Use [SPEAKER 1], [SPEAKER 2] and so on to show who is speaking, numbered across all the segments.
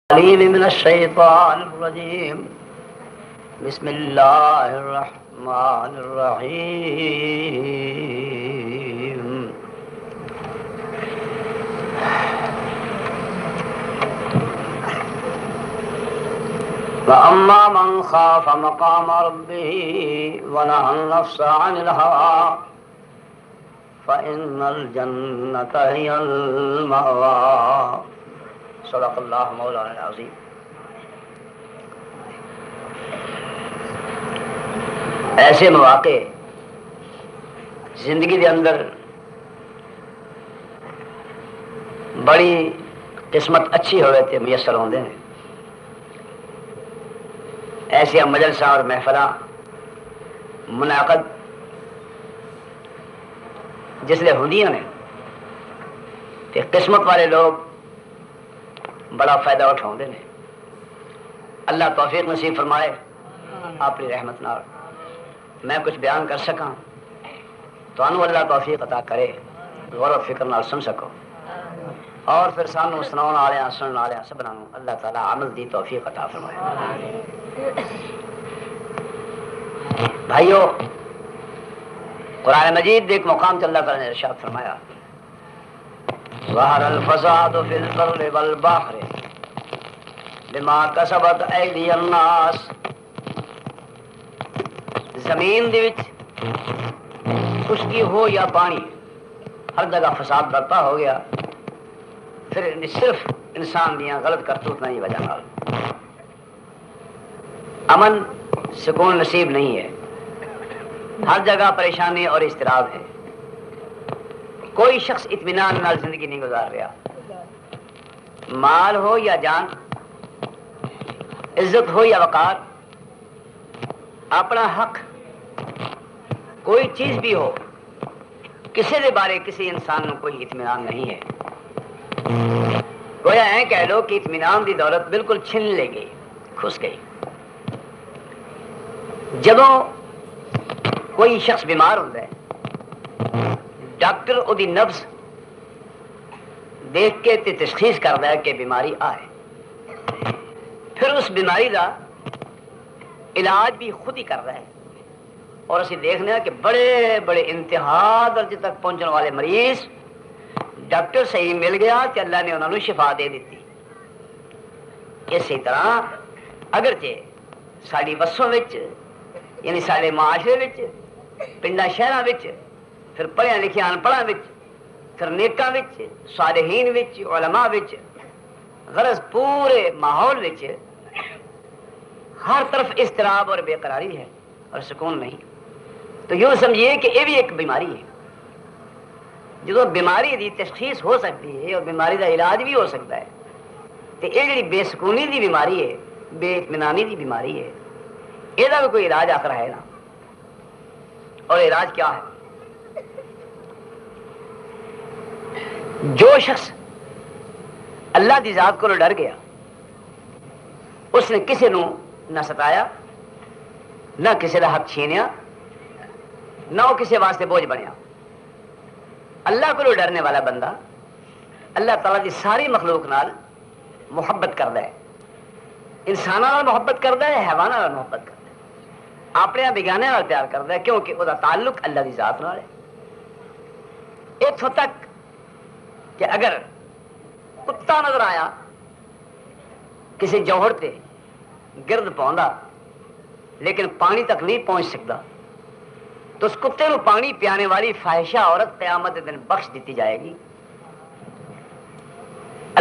[SPEAKER 1] العليم من الشيطان الرجيم. بسم الله الرحمن الرحيم. وأما من خاف مقام ربه ونهى النفس عن الهوى فإن الجنة هي المأوى. صدق اللہ مولانا العظیم. ایسے مواقع زندگی کے اندر بڑی قسمت اچھی ہوئے تھے میسر ہوندے ہیں. ایسے مجلساں اور محفلاں منعقد جس لئے ہوندیاں نے کہ قسمت والے لوگ بڑا فائدہ اٹھاؤندے نے. اللہ توفیق نصیب فرمائے اپنی رحمت نال میں کچھ بیان کر سکاں تو انو اللہ توفیق عطا کرے غور و فکر نال سن سکو اور پھر سانو سناؤن والےاں سنن والےاں سبھاں نوں اللہ تعالی عمل دی توفیق عطا فرمائے. بھائیو، قرآن مجید کے ایک مقام تے اللہ تعالی نے ارشاد فرمایا ظہر الفساد فی البر والبحر بما کسبت ایدی الناس. زمین دے وچ خشکی ہو یا پانی ہر جگہ فساد برپا ہو گیا، پھر صرف انسان دیاں غلط کرتوتاں دی وجہ نال امن سکون نصیب نہیں ہے. ہر جگہ پریشانی اور اضطراب ہے. کوئی شخص اطمینان نال زندگی نہیں گزار رہا. مال ہو یا جان، عزت ہو یا وقار، اپنا حق کوئی چیز بھی ہو، کسی دے بارے کسی انسان نو کوئی اطمینان نہیں ہے. گویا ہے کہہ لو کہ اطمینان دی دولت بالکل چھن لے گئی، کھس گئی. جدوں کوئی شخص بیمار ہوتا ہے ڈاکٹر او دی نبض دیکھ کے تے تشخیص کرتا ہے کہ بیماری آئے. پھر اس بیماری دا علاج بھی خود ہی کر رہا ہے. اور اسی دیکھنے ہیں کہ بڑے بڑے انتہا درجے تک پہنچنے والے مریض ڈاکٹر صحیح مل گیا کہ اللہ نے انہوں نے شفا دے دیتی. اسی طرح اگرچہ ساری وسوں وچ یعنی سارے معاشرے وچ پنڈا شہراں وچ پھر پڑھیا لکھیا ان پڑھاں وچ پھر نیکاں وچ صالحین وچ علماء وچ غرض پورے ماحول وچ ہر طرف اضطراب اور بے قراری ہے اور سکون نہیں. تو یوں سمجھیے کہ یہ بھی ایک بیماری ہے. جدو بیماری دی تشخیص ہو سکتی ہے اور بیماری دا علاج بھی ہو سکتا ہے تو یہ جڑی بے سکونی دی بیماری ہے، بے اطمینانی دی بیماری ہے، یہ بھی کوئی علاج آخر ہے نا. اور علاج کیا ہے؟ جو شخص اللہ دی ذات کو ڈر گیا، اس نے کسی نو نہ ستایا، نہ کسی دا حق چھینیا، نہ وہ کسی واسطے بوجھ بنیا. اللہ کو ڈرنے والا بندہ اللہ تعالیٰ دی ساری مخلوق نال محبت کرتا ہے. انساناں نال محبت کرتا ہے، حیواناں نال محبت کرتا ہے، اپنے بیگانے نال پیار کرتا ہے، کیونکہ وہ تعلق اللہ دی ذات نال ہے. اتوں تک کہ اگر کتا نظر آیا کسی جوہر تے گرد پاؤندا لیکن پانی تک نہیں پہنچ سکتا تو اس کتے نو پانی پیانے والی فاحشہ عورت قیامت دن بخش دیتی جائے گی.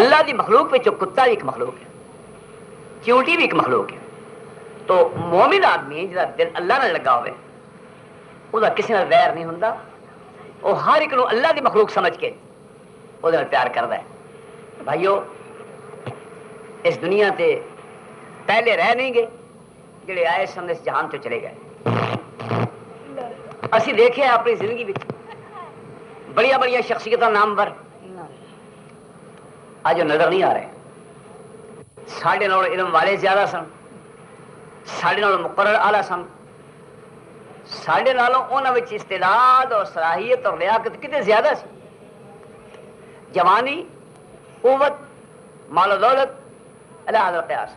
[SPEAKER 1] اللہ دی مخلوق میں جو کتا بھی ایک مخلوق ہے، چیونٹی بھی ایک مخلوق ہے. تو مومن آدمی جہاں دل اللہ نال لگا ہوئے وہ کسی نال ویر نہیں ہوندا. وہ ہر ایک نو اللہ دی مخلوق سمجھ کے وہ پیار کرتا ہے. بھائیو، اس دنیا تے پہلے رہ نہیں گئے جڑے آئے سن اس جہان تو چلے گئے. اسی دیکھے اپنی زندگی میں بڑی بڑی شخصیتاں نامور آج نظر نہیں آ رہے. ساڈے نال علم والے زیادہ سن، ساڈے نال مقرر اعلیٰ سن، ساڈے نالوں انہاں وچ استعداد اور صلاحیت اور لیاقت کتے زیادہ سی. جوانی، قوت، مال و دولت، اللہ حضر قیاس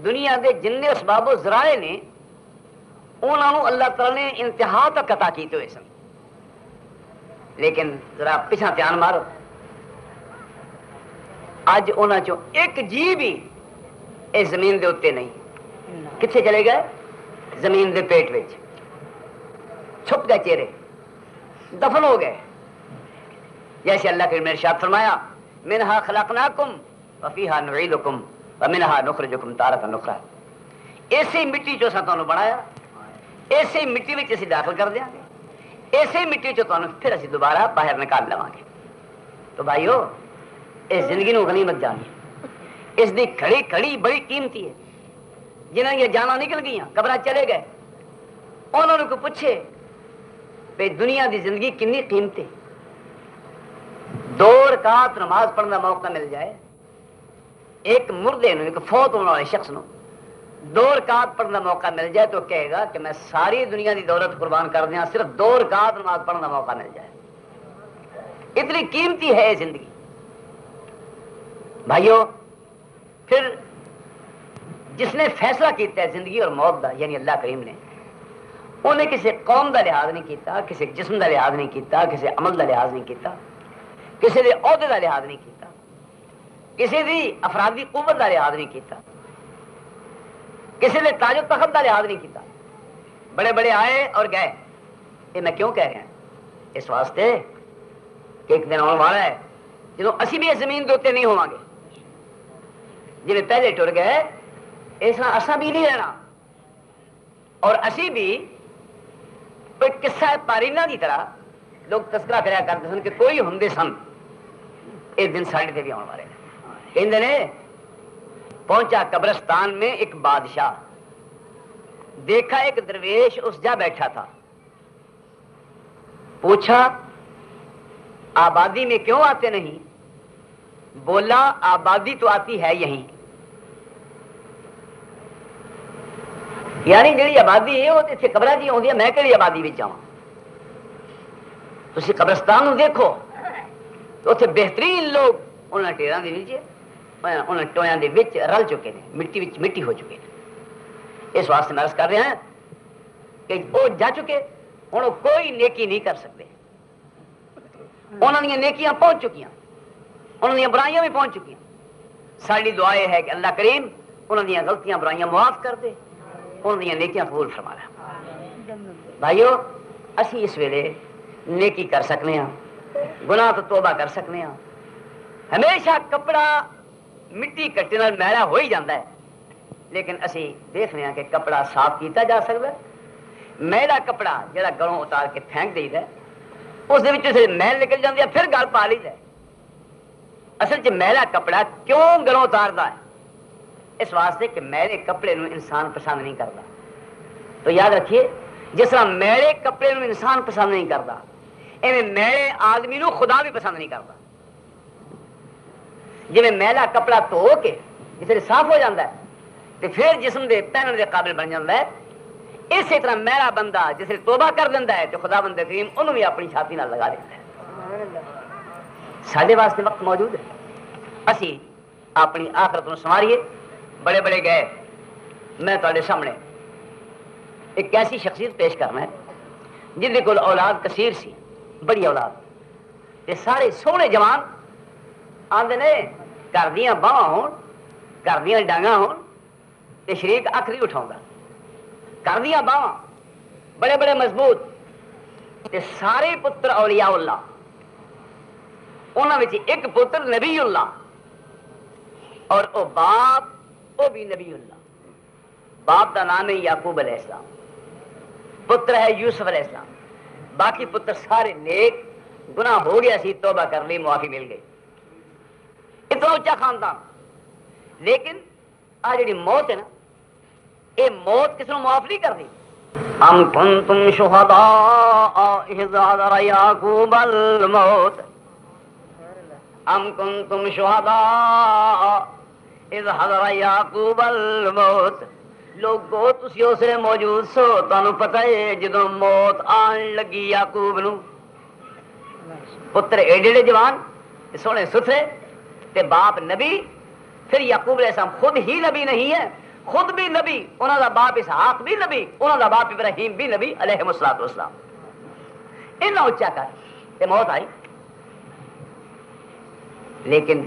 [SPEAKER 1] دنیا دے جن اسباب و ذرائع نے انہوں نے اللہ تعالی نے انتہا تک عطا کیتے ہوئے سن، لیکن ذرا پیچھا دھیان مارو، اج انہاں چوں ایک جی بھی اس زمین دے اتنے نہیں، کتنے چلے گئے؟ زمین دے پیٹ وچ چھپ گئے، چہرے دفن ہو گئے، جیسے اللہ کے نے ارشاد فرمایا منہا خلقناکم وفیہا نعیدکم ومنہا نخرجکم تارۃ اخری، اسی مٹی چوں اساں تانوں بنایا، اسی مٹی وچ اسی داخل کر دیاں گے، اسی مٹی چوں تانوں پھر اسی دوبارہ باہر نکال لواں گے۔ تو بھائیو اس زندگی نو غنیمت جانی، اس دی کھڑی کھڑی بڑی قیمتی ہے۔ جنہاں یہ جانا نکل گئی قبراں چلے گئے، انہوں نے کوئی پوچھے بھئی دنیا دی زندگی کنی قیمتی، 2 رکعت نماز پڑھنے کا موقع مل جائے، ایک مردے نو، ایک فوت ہونے والے شخص نو 2 رکعت پڑھنے کا موقع مل جائے تو کہے گا کہ میں ساری دنیا دی دولت قربان کر دیا صرف 2 رکعت نماز پڑھنے کا موقع مل جائے، اتنی قیمتی ہے یہ زندگی۔ بھائیو پھر جس نے فیصلہ کیتا ہے زندگی اور موت دا، یعنی اللہ کریم نے، انہیں کسی قوم دا لحاظ نہیں کیتا، کسی جسم دا لحاظ نہیں کیتا، کسی عمل دا لحاظ نہیں کیتا، کسی دے عہدے دا لحاظ نہیں کیتا، کسی دی افرادی قوت دا لحاظ نہیں کیتا، کسی دے تاج و تخت دا لحاظ نہیں کیتا۔ بڑے بڑے آئے اور گئے، یہ میں کیوں کہہ رہا ہوں؟ اس واسطے کہ ایک دن آنے والا ہے جدوں اسی بھی اس زمین کے اتنے نہیں ہوں گے، جنہیں پہلے ٹر گئے اس طرح اساں بھی نہیں رہنا، اور اسی بھی کوئی قصہ پارینہ کی طرح لوگ تذکرہ کریا کرتے سن کہ کوئی ہوندے سن، اس دن ساڑھے تے بھی آنے والے کہندے نے پہنچا قبرستان میں ایک بادشاہ، دیکھا ایک درویش اس جا بیٹھا تھا، پوچھا آبادی میں کیوں آتے نہیں؟ بولا آبادی تو آتی ہے یہیں، یعنی جی آبادی ہے وہ اتنے قبر جی آدی، میں کہڑی آبادی میں جاؤں؟ تھی قبرستان دیکھو تو اتنے بہترین لوگ انہوں نے ٹیروں کے نیچے انہوں ٹویاں دے وچ رل چکے ہیں، مٹی وچ مٹی ہو چکے ہیں۔ اس واسطے میں عرض کر رہا ہوں کہ وہ جا چکے، ہوں وہ کوئی نیکی نہیں کر سکتے، انہوں نے نیکیاں پہنچ چکی، انہوں نے برائیاں بھی پہنچ چکی۔ ساری دعا یہ ہے کہ اللہ کریم انہوں نے غلطیاں برائیاں معاف کر دے، انہوں نے نیکیاں قبول فرما لے۔ بھائیو اسی اس ویلے نیکی کر سکنے ہاں، گناہ تو توبہ کر سکنے ہاں۔ ہمیشہ کپڑا مٹی کٹے نال میلا ہو ہی جاتا ہے، لیکن اسی دیکھنے ہاں کہ کپڑا صاف کیتا جا سکتا ہے۔ میلا کپڑا جڑا گلوں اتار کے پھینک دے ہے، اس سے میل نکل جاتی ہے، پھر گل پا لی ہے۔ اصل چ میلا کپڑا کیوں گلوں اتارتا ہے؟ اس واسطے کہ میلے کپڑے نو انسان پسند نہیں کرتا۔ تو یاد رکھیے جس طرح میلے کپڑے نو انسان پسند نہیں کرتا، ایویں میلے آدمی نو خدا بھی پسند نہیں کرتا۔ جی میلا کپڑا دھو کے جس صاف ہو جاتا ہے تو پھر جسم دے پہننے دے قابل بن جاتا ہے، اسی طرح میلا بندہ جس توبہ کر دینا ہے تو خدا بند کریم انہوں بھی اپنی چھاتی نال لگا دیتا ہے۔ سارے واسطے وقت موجود ہے، اسی اپنی آخرت نو سنواریے۔ بڑے بڑے گئے، میں تھوڑے سامنے ایک ایسی شخصیت پیش کرنا ہے جن کے کول اولاد کثیر سی، بڑی اولاد، یہ سارے سونے جوان آدھے نے گھر دیا باہاں ہون، گھر دیا ڈانگاں ہون تے شریک اکھ نہیں اٹھاؤں گا، گھر دیا باہاں بڑے بڑے مضبوط تے سارے پتر اولیاء اللہ، انہاں وچ ایک پتر نبی اللہ، اور او باپ وہ بھی نبی اللہ۔ باپ کا نام ہے یعقوب علیہ السلام، پتر ہے یوسف علیہ السلام، باقی پتر سارے نیک، گناہ ہو گیا سی توبہ کر لی، معافی مل گئی، اتنا اچا خاندان۔ لیکن آ جڑی موت ہے نا، یہ موت کس نے معاف نہیں کرتی۔ ام کنتم شہداء اذ حضر یعقوب الموت، ام کنتم شہداء اذ حضر یعقوب الموت، لوگو تسی اس لیے موجود سو، تانوں پتہ ہے جدوں موت آن لگی یعقوب نو، پتر ایڈے ایڈے جوان سونے ستھرے تے باپ نبی پھر یعقوب علیہ السلام خود ہی نبی نہیں ہے، خود بھی نبی، انہوں دا باپ اسحاق بھی نبی، انہوں دا باپ ابراہیم بھی نبی علیہ الصلوۃ والسلام۔ انہاں اچا کر تے موت آئی، لیکن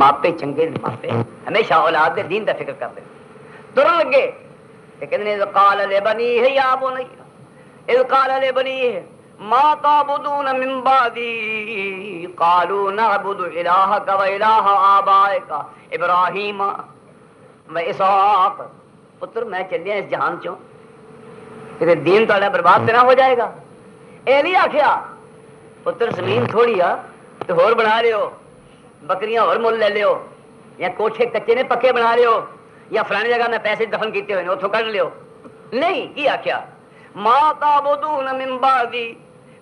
[SPEAKER 1] ماپے چنگے نے، ماپے ہمیشہ اولاد دے دین دا فکر کرتے ترن لگے تے کہندے اذ قال لبنیہ یا بنی، اذ قال لبنیہ ما تعبدون من بعدی قالوا نعبد الہک و الہ آبائک ابراہیم و اسحاق۔ پتر میں چلیا اس جہان چوں، کہ دین تہاڈا برباد تے نہ ہو جائے گا۔ اے نہیں آکھیا پتر زمین تھوڑی آ تو ہور بنا لیو، بکریاں اور مل لے لیو، یا کوٹھے کچے نے پکے بنا لیو، یا فلانی جگہ میں پیسے دفن کیتے ہوئے اتوں کڈ لیو۔ نہیں، کی آخیا ما تعبدون من بعدی،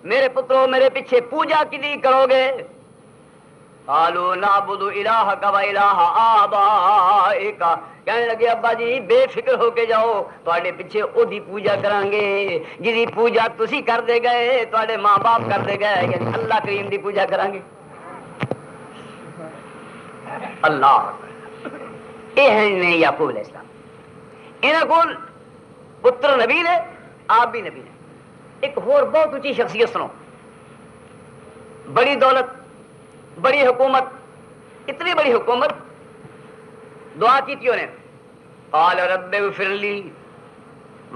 [SPEAKER 1] میرے پترو میرے پیچھے پوجا کدی کرو گے؟ قالوا نعبد الہک و الہ آبائک، کہنے لگے ابا جی بے فکر ہو کے جاؤ، تواڈے پیچھے اودی پوجا کران گے جدی پوجا تسی کر دے گئے، تواڈے ماں باپ کر دے گئے، یعنی اللہ کریم دی پوجا کران گے۔ اللہ یہ ہے نہیں یعقوب علیہ السلام، انہاں کول پتر نبی نے، آپ بھی نبی نے۔ ایک اور بہت اونچی شخصیت سنو، بڑی دولت، بڑی حکومت، اتنی بڑی حکومت، دعا کی تھی انہیں قال رب اغفر لی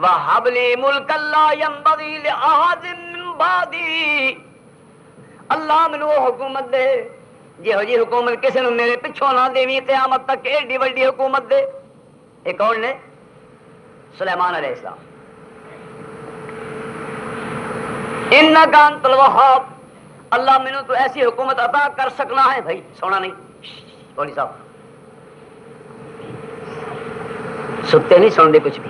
[SPEAKER 1] وہب لی ملکا لا ينبغی لأحد من بعدی، اللہ مینوں وہ حکومت دے جہو جی حکومت کسی نے میرے پچھوں نہ دیوی قیامت تک، ایڈی وڈی حکومت دے۔ ایک کون نے؟ سلیمان علیہ السلام۔ انک انت الوہاب، اللہ مینوں تو ایسی حکومت عطا کر سکنا ہے۔ بھائی سونا نہیں، بولی صاحب ستے نہیں سن دے کچھ بھی۔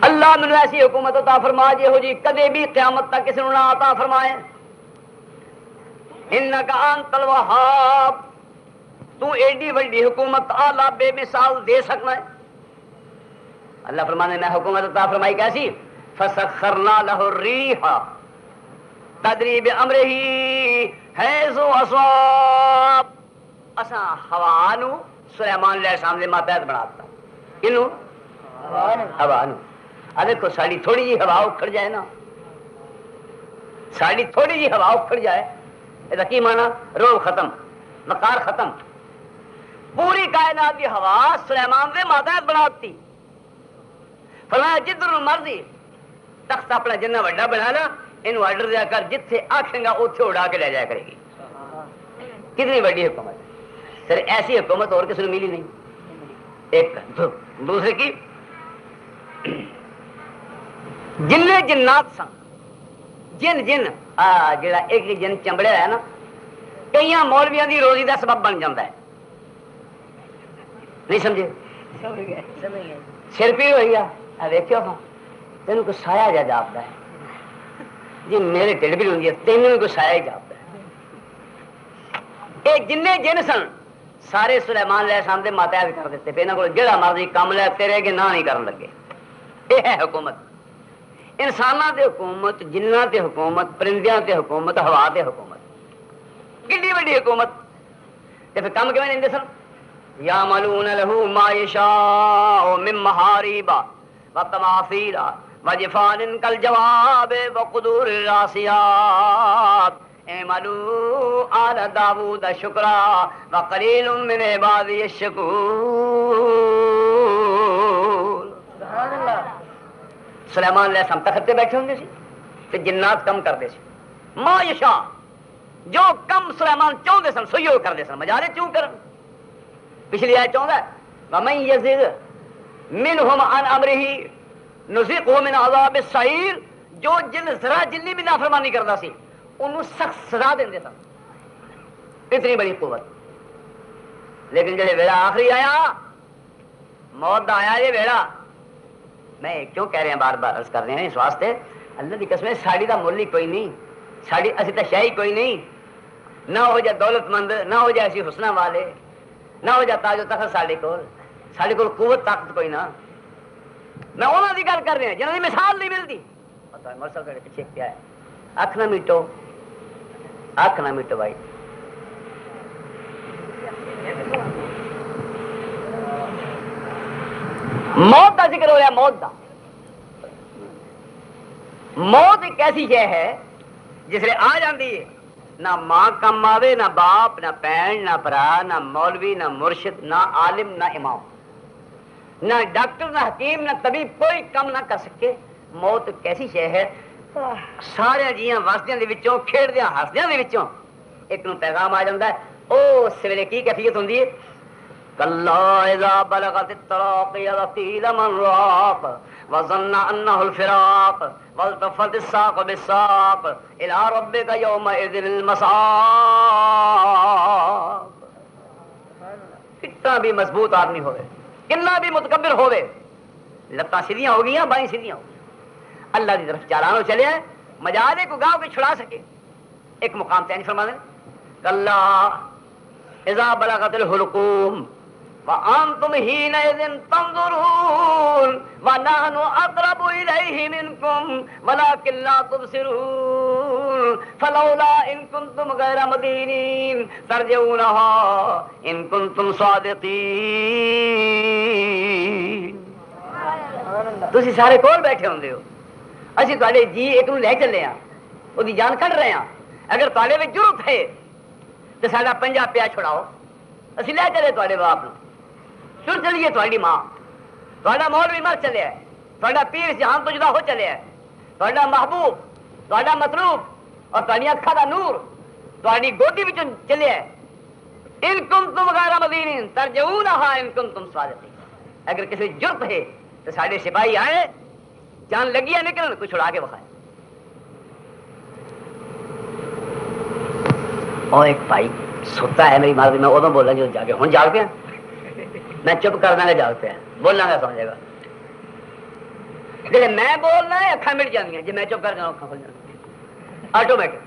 [SPEAKER 1] اللہ مینوں ایسی حکومت عطا فرما جہو جی کدے بھی قیامت تک کسی نے نہ عطا فرمائے۔ انک انت الوہاب، تو ایڈی وڈی حکومت اعلیٰ بے مثال دے سکنا ہے۔ اللہ فرمانے میں حکومت عطا فرمائی کیسی؟ فسخرنا لہ الریح تجری بامرہ حیث اصاب، اساں ہوا نو سلیمان علیہ السلام دے ماتحت بنا دتا۔ کنوں؟ ہوا نو۔ آ دیکھو ساڑی تھوڑی جی ہوا اکھڑ جائے نا، ساڑی تھوڑی جی ہوا اکھڑ جائے، یہ کی مانا؟ روح ختم، وقار ختم۔ پوری کائنات کی ہوا سلیمان دے ماتحت بنا دیتی۔ فرمایا جدھر مرضی تخت اپنا جنہ وڈا بنا نا، انہوں آرڈر دیا کر جتھے آکھیں گا اتھے اڑا کے لے جایا کرے گی۔ کتنی بڑی حکومت ہے سر، ایسی حکومت اور کسی نے ملی نہیں۔ ایک دوسرے کی جننے جنات سن، جن جڑا ایک جن چمبڑیا ہے نا، کئی مولویاں دی روزی دا سبب بن جاتا ہے۔ نہیں سمجھے؟ سر پی ہوئی ہے، دیکھو ہاں تینوں کو سایہ جا جاپتا ہے جی، میرے ٹھڈ بھی ہوتی ہے، تینوں بھی کوئی سایہ ہی جاپتا ہے۔ یہ جن جن سن سارے سلیمان علیہ السلام دے ماتحت کر دیتے پہ، انہوں کو جڑا مرضی کام لے تیرے کے نہ نہیں کرن لگے۔ یہ ہے حکومت، انساناں تے حکومت، جناں تے حکومت، پرندیاں تے حکومت، ہوا تے حکومت، کڈی وڈی حکومت۔ تے پھر کام کیویں لیندے سن؟ یعملون لہ ما یشاء من محارب وتماثیل وجفان کالجواب وقدور الراسیات اعملوا آل داود شکرا وقلیل من عبادی الشکور۔ سبحان اللہ۔ سلیمان علیہ السلام تخت تے بیٹھے ہوندے سی تے جنات کم کردے سی، ما یشاء، جو کم سلیمان چاہتے سن سوئی کرتے سن، مجالے چوں کرن۔ پچھلی آیت چاہتا ہے وَمَن يَزِغْ مِنْهُمْ عَنْ أَمْرِهِ نُذِقْهُ مِنْ عَذَابِ السَّعِيرِ، جو جن ذرا جنی بھی نافرمانی کرتا سی انہوں سخت سزا دیندے سن۔ اتنی بڑی قوت۔ لیکن جب ویلا آخری آیا، موت دا آیا یہ ویلا، میں کیوں کہہ رہے ہیں بار بار عرض کر رہے ہیں اس واسطے، اللہ کی قسم ساڑی دا مول ہی کوئی نہیں، ساڑی اسی تا شے ہی کوئی نہیں، نہ ہو جائے دولت مند، نہ ہو جائے اسی حسنہ والے، نہ ہو جائے تاج و تخت ساڑے کول قوت طاقت کوئی نہ۔ میں انہوں کی گل کر رہا جنہوں کی مثال نہیں ملتی۔ مرسل کے پیچھے کیا ہے؟ اکھ نہ میٹو، اکھ نہ میٹو بھائی، موت کا ذکر ہو رہا ہے، موت کا۔ موت ایک ایسی شے ہے جس نے آ جاتی ہے، نہ ماں کم آوے، نہ باپ، نہ بہن، نہ برا، نہ مولوی، نہ مرشد، نہ عالم، نہ امام، نہ ڈاکٹر، نہ حکیم، نہ طبیب، کوئی کم نہ کر سکے۔ موت ایک ایسی شے ہے، سارے جیاں واسدیاں دے وچوں، کھیڑدیاں ہسدیاں دے وچوں ایک نو پیغام آ جاتا ہے۔ او اس ویلے کی کیفیت ہوندی ہے؟ کلا اذا بلغت التراقی وقیل من راق وظن انه الفراق والتفت الساق بالساق الى ربك يومئذ المساق۔ کتنا بھی مضبوط آدمی ہوئے، کتنا بھی متکبر ہوئے، لتاں سیدھیاں ہو گئی، بائیں سیدھیاں ہو گئی، اللہ کی طرف چالانو چلے ہیں، مجالے کو گاؤں کے چھڑا سکے۔ ایک مقام تعین فرما دیں، کلا اذا بلغت الحلقوم وانتم حينئذ تنظرون ونحن اقرب اليه منكم ولكن لا تبصرون فلولا ان كنتم غير مدينين ترجعونها ان كنتم صادقين۔ تسی سارے کول بیٹھے ہوندے ہو، اسی تواڈے جی ایک نو لے چلے ہاں، اودی جان کڈ رہے ہاں، اگر تواڈے وچ ضرورت ہے تے ساڈا پنجا پیا چھڑاؤ، اسی لے چلے تواڈے باپ نو، سن چلیے تھوڑی ماں، تھوڑا مولوی مر چلے ہے، تھوڑا پیر جہان تو جدا ہو چلے ہے، تھوڑا محبوب، تھوڑا مطلوب اور تھوڑی اکھا دا نور تھوڑی گودی وچ چلے ہے۔ ان کنتم غیر مدینین ترجعونہا ان کنتم صادقین۔ اگر کسی جرت ہے تو ساڈے سپاہی آئے، جان لگی ہے نکلن، کچھ چھڑا کے بخائے۔ اور ایک بھائی ستا ہے میری مرضی، میں ادو بولا جو جاگے، ہوں جاگ پیا، میں چپ کر دیں گا، جاگ پیا بولنا گا سمجھے گا، جی میں بولنا ہے اکھاں مٹ جاندیاں، جی میں چپ کر جاؤں اکھاں کھل جاندیاں، آٹومیٹک۔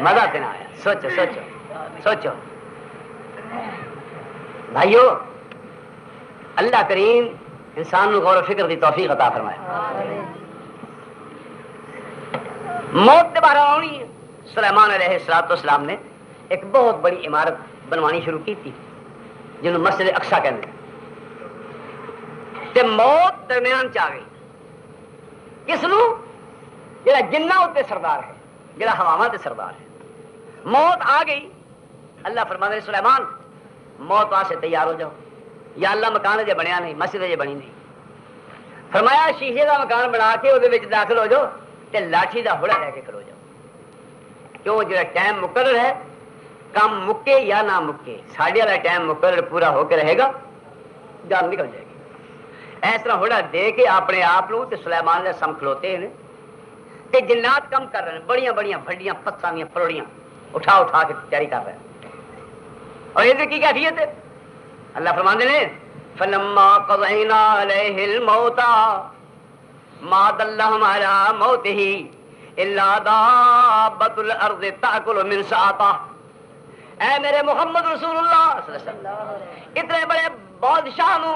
[SPEAKER 1] مزہ تے نہ آیا، سوچو سوچو سوچو بھائیو، اللہ کریم انسان نو غور و فکر دی توفیق عطا فرمائے۔ موت دے بارے آنی ہے، سلیمان علیہ السلام نے ایک بہت بڑی عمارت بنوانی شروع کی تھی جنہوں مسجد اقصی کہتے ہیں، تے موت درمیان چ آ گئی۔ کس نو؟ جڑا جنہ تے سردار ہے، جڑا ہواواں تے سردار ہے، موت آ گئی۔ اللہ فرماتے ہیں سلیمان موت واسطے تیار ہو جاؤ، یا اللہ مکان جے بنیا نہیں، مسجد جے بنی نہیں، فرمایا شیشے دا مکان بنا کے وہ داخل ہو جاؤ تے لاٹھی دا ہڑا لے کے کھڑو جاؤ، کیوں جڑا ٹائم مقرر ہے، کام مکے یا نہ مکے، ساڈے والا ٹائم مقرر پورا ہو کے رہے گا، جان نکل جائے گی۔ اس طرح ہڑا دے کے اپنے آپ کو تے سلیمان علیہ السلام کھلوتے ہیں تے جنات کم کر رہے ہیں، بڑیاں بڑیاں بھڈیاں پتھراں دیاں پروڑیاں اٹھا اٹھا کے تیاری کر رہے ہیں۔ اور یہ کی کیفیت ہے؟ اللہ فرماندے نے فلما قضینا علیہ الموت ما دلهم على موته الا دابۃ الارض تاکل من ساعته۔ اے میرے محمد رسول اللہ صلی اللہ علیہ وسلم، اتنے بڑے بادشاہ نو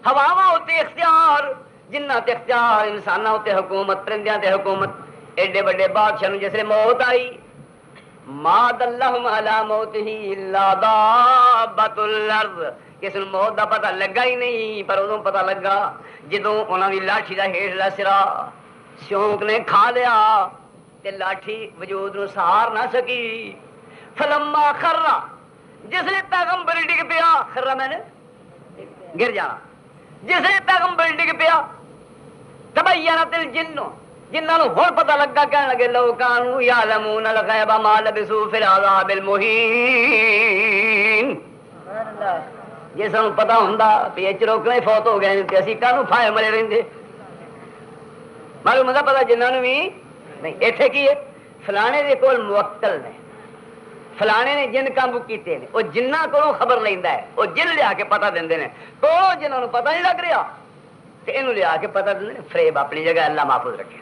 [SPEAKER 1] ہواواں تے اختیار، جنہ تے اختیار، انساناں تے حکومت، پرندیاں تے حکومت، ایڈے بڑے بادشاہ نو جس نے موت آئی، ما دلهم على موته الا دابۃ الارض، کس نو موت دا پتہ لگا ہی نہیں، پر ادوں پتہ لگا جدوں انہاں دی لاٹھی دا ہیٹھلا سرا سیونک نے کھا لیا تے لاٹھی وجود نو سہار نہ سکی۔ فلما خر، جس نے پیغمبر ڈگ پیا، خر میں نے گر جانا، جس نے پیغمبر ڈگ پیا، تبینت الجن، جنہاں نو ہن پتہ لگا، کہن لگے لو کانوا یعلمون الغیب ما لبثوا فی العذاب المہین۔ جی سانو پتا ہوں پی چروکنے فوت ہو گئے تے اسی کانوں پھائے مرے رہندے، معلوم ہوتا پتا جنہوں بھی نہیں۔ ایتھے کی ہے فلانے دے کول موکل نے، فلانے نے جن کام کیتے ہیں، وہ جنہ کو خبر لیندا ہے، وہ جن لیا کے پتا دیندے نے، تو جنہوں نے پتا نہیں لگ رہا تے اینوں لیا کے پتا دیندے نے۔ فریب اپنی جگہ اللہ محفوظ رکھے۔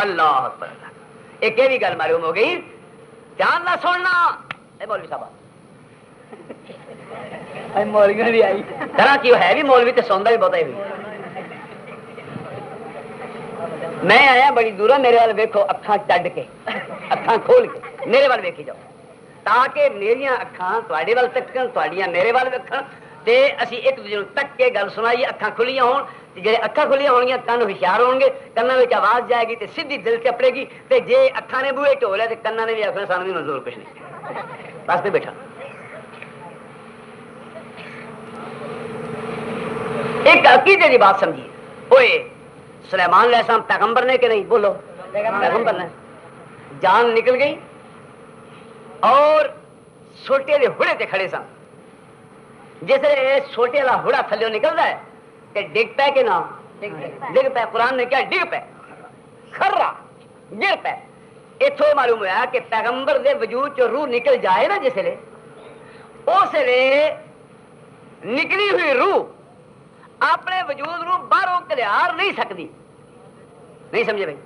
[SPEAKER 1] اللہ اکبر اللہ۔ ایک یہ بھی گل معلوم ہو گئی، دھیان نہ سننا، اے مولوی صاحب مولوی بھی آئی طرح کی ہے بھی مولوی تے سوندا بھی بہت ہے۔ میں آیا بڑی دوروں، میرے وال ویکھو، اکھاں چڈ کے، اکھاں کھول کے میرے وال ویکھی جاؤ، تاکہ میریاں اکھاں تواڈے وال تکن، تواڈیاں میرے وال ویکھن، تے اسی ایک دوسرے نوں تک کے گل سنائیے، اکھاں کھلیاں ہون، جے اکھاں کھلیاں ہون گیاں کن ہوشیار ہون گے، کناں وچ آواز جائے گی تے سیدھی دل تے اپڑے گی، تے جے اکھاں نے بوئے ٹولے تے کناں نے بھی آکھنا سانوں بھی منظور کچھ نہیں، بس تے بیٹھا۔ ایک عقیدے کی بات سمجھیے، اوئے سلیمان علیہ السلام پیغمبر نے کہ نہیں؟ بولو پیغمبر نے۔ جان نکل گئی اور چھوٹے دے ہڑے تے کھڑے سن، جس چھوٹے والا ہڑا تھلے نکلتا ہے تے ڈگ پے کہ نہ ڈگ پے، قرآن نے کیا ڈگ پے، کھرا گر پے۔ اتوں معلوم ہوا کہ پیغمبر دے وجود چ روح نکل جائے نا جس لے، اس لیے نکلی ہوئی روح اپنے وجود نو باہروں کلیار نہیں سکتی، نہیں سمجھے بھائی؟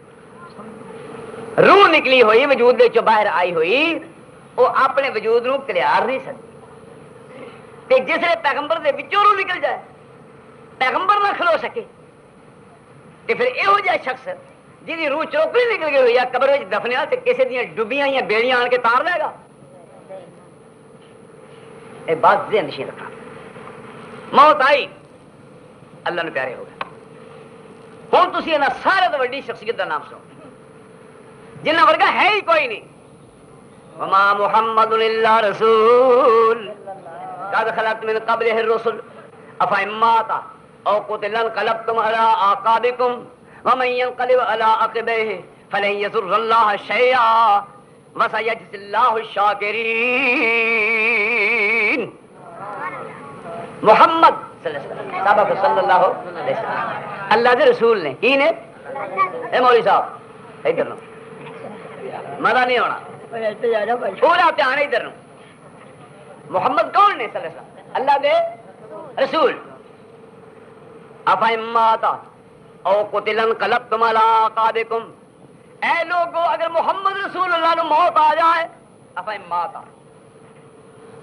[SPEAKER 1] روح نکلی ہوئی وجود دے چوں باہر آئی ہوئی، وہ اپنے وجود نو کلیار نہیں سکتی، تے جس نے پیغمبر دے وچوں روح نکل جائے، پیغمبر نہ کھلو سکے، تے پھر یہو جہا شخص جی روح چوکری نکل گئی ہوئی ہے قبر وچ دفنیا، تے کسی دیاں ڈبیاں یا بیڑیاں آن کے تار لے گا؟ یہ بات ذہن نشین رکھنا۔ موت آئی، اللہ نے پیارے ہو گئے۔ ہوں تھی یہاں سارے تو وڈی شخصیت کا نام سنو جنہ ورگا ہے ہی کوئی نہیں۔ وما محمد الا رسول قد خلت من قبله الرسل افإن مات او قتل انقلبتم على اعقابكم ومن ينقلب على عقبيه فلن يضر الله شيئا وسيجزي الله الشاكرين۔ محمد صلی اللہ علیہ وسلم اللہ کے رسول نے کی نے؟ اے مولوی صاحب ادھر نو مزہ نہیں ہونا، پورا دھیان ادھر نو۔ محمد کون نے؟ صلی اللہ علیہ وسلم اللہ کے رسول۔ افإن مات او قتل انقلبتم على اعقابكم، اے لوگو اگر محمد رسول اللہ نو موت آ جائے، افإن مات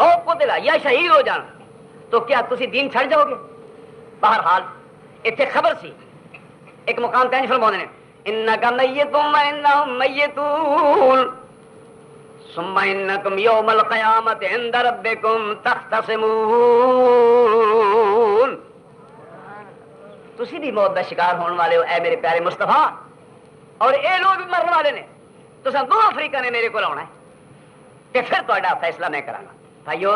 [SPEAKER 1] او قتل یا شہید ہو جان، تو کیا تسی دین چھڑ جاؤ گے؟ بہرحال اتنے خبر سی، ایک مقام تین فرماتے ہیں انک میت وانہم میتون ثم انکم یوم القیامت عند ربکم تختصمون۔ تسی بھی موت کا شکار ہونے والے ہو اے میرے پیارے مصطفیٰ، اور اے لوگ بھی مرنے والے نے، تساں دو افریقہ نے میرے کو آنا ہے کہ پھر تہاڈا فیصلہ میں کراں گا۔ بھائیو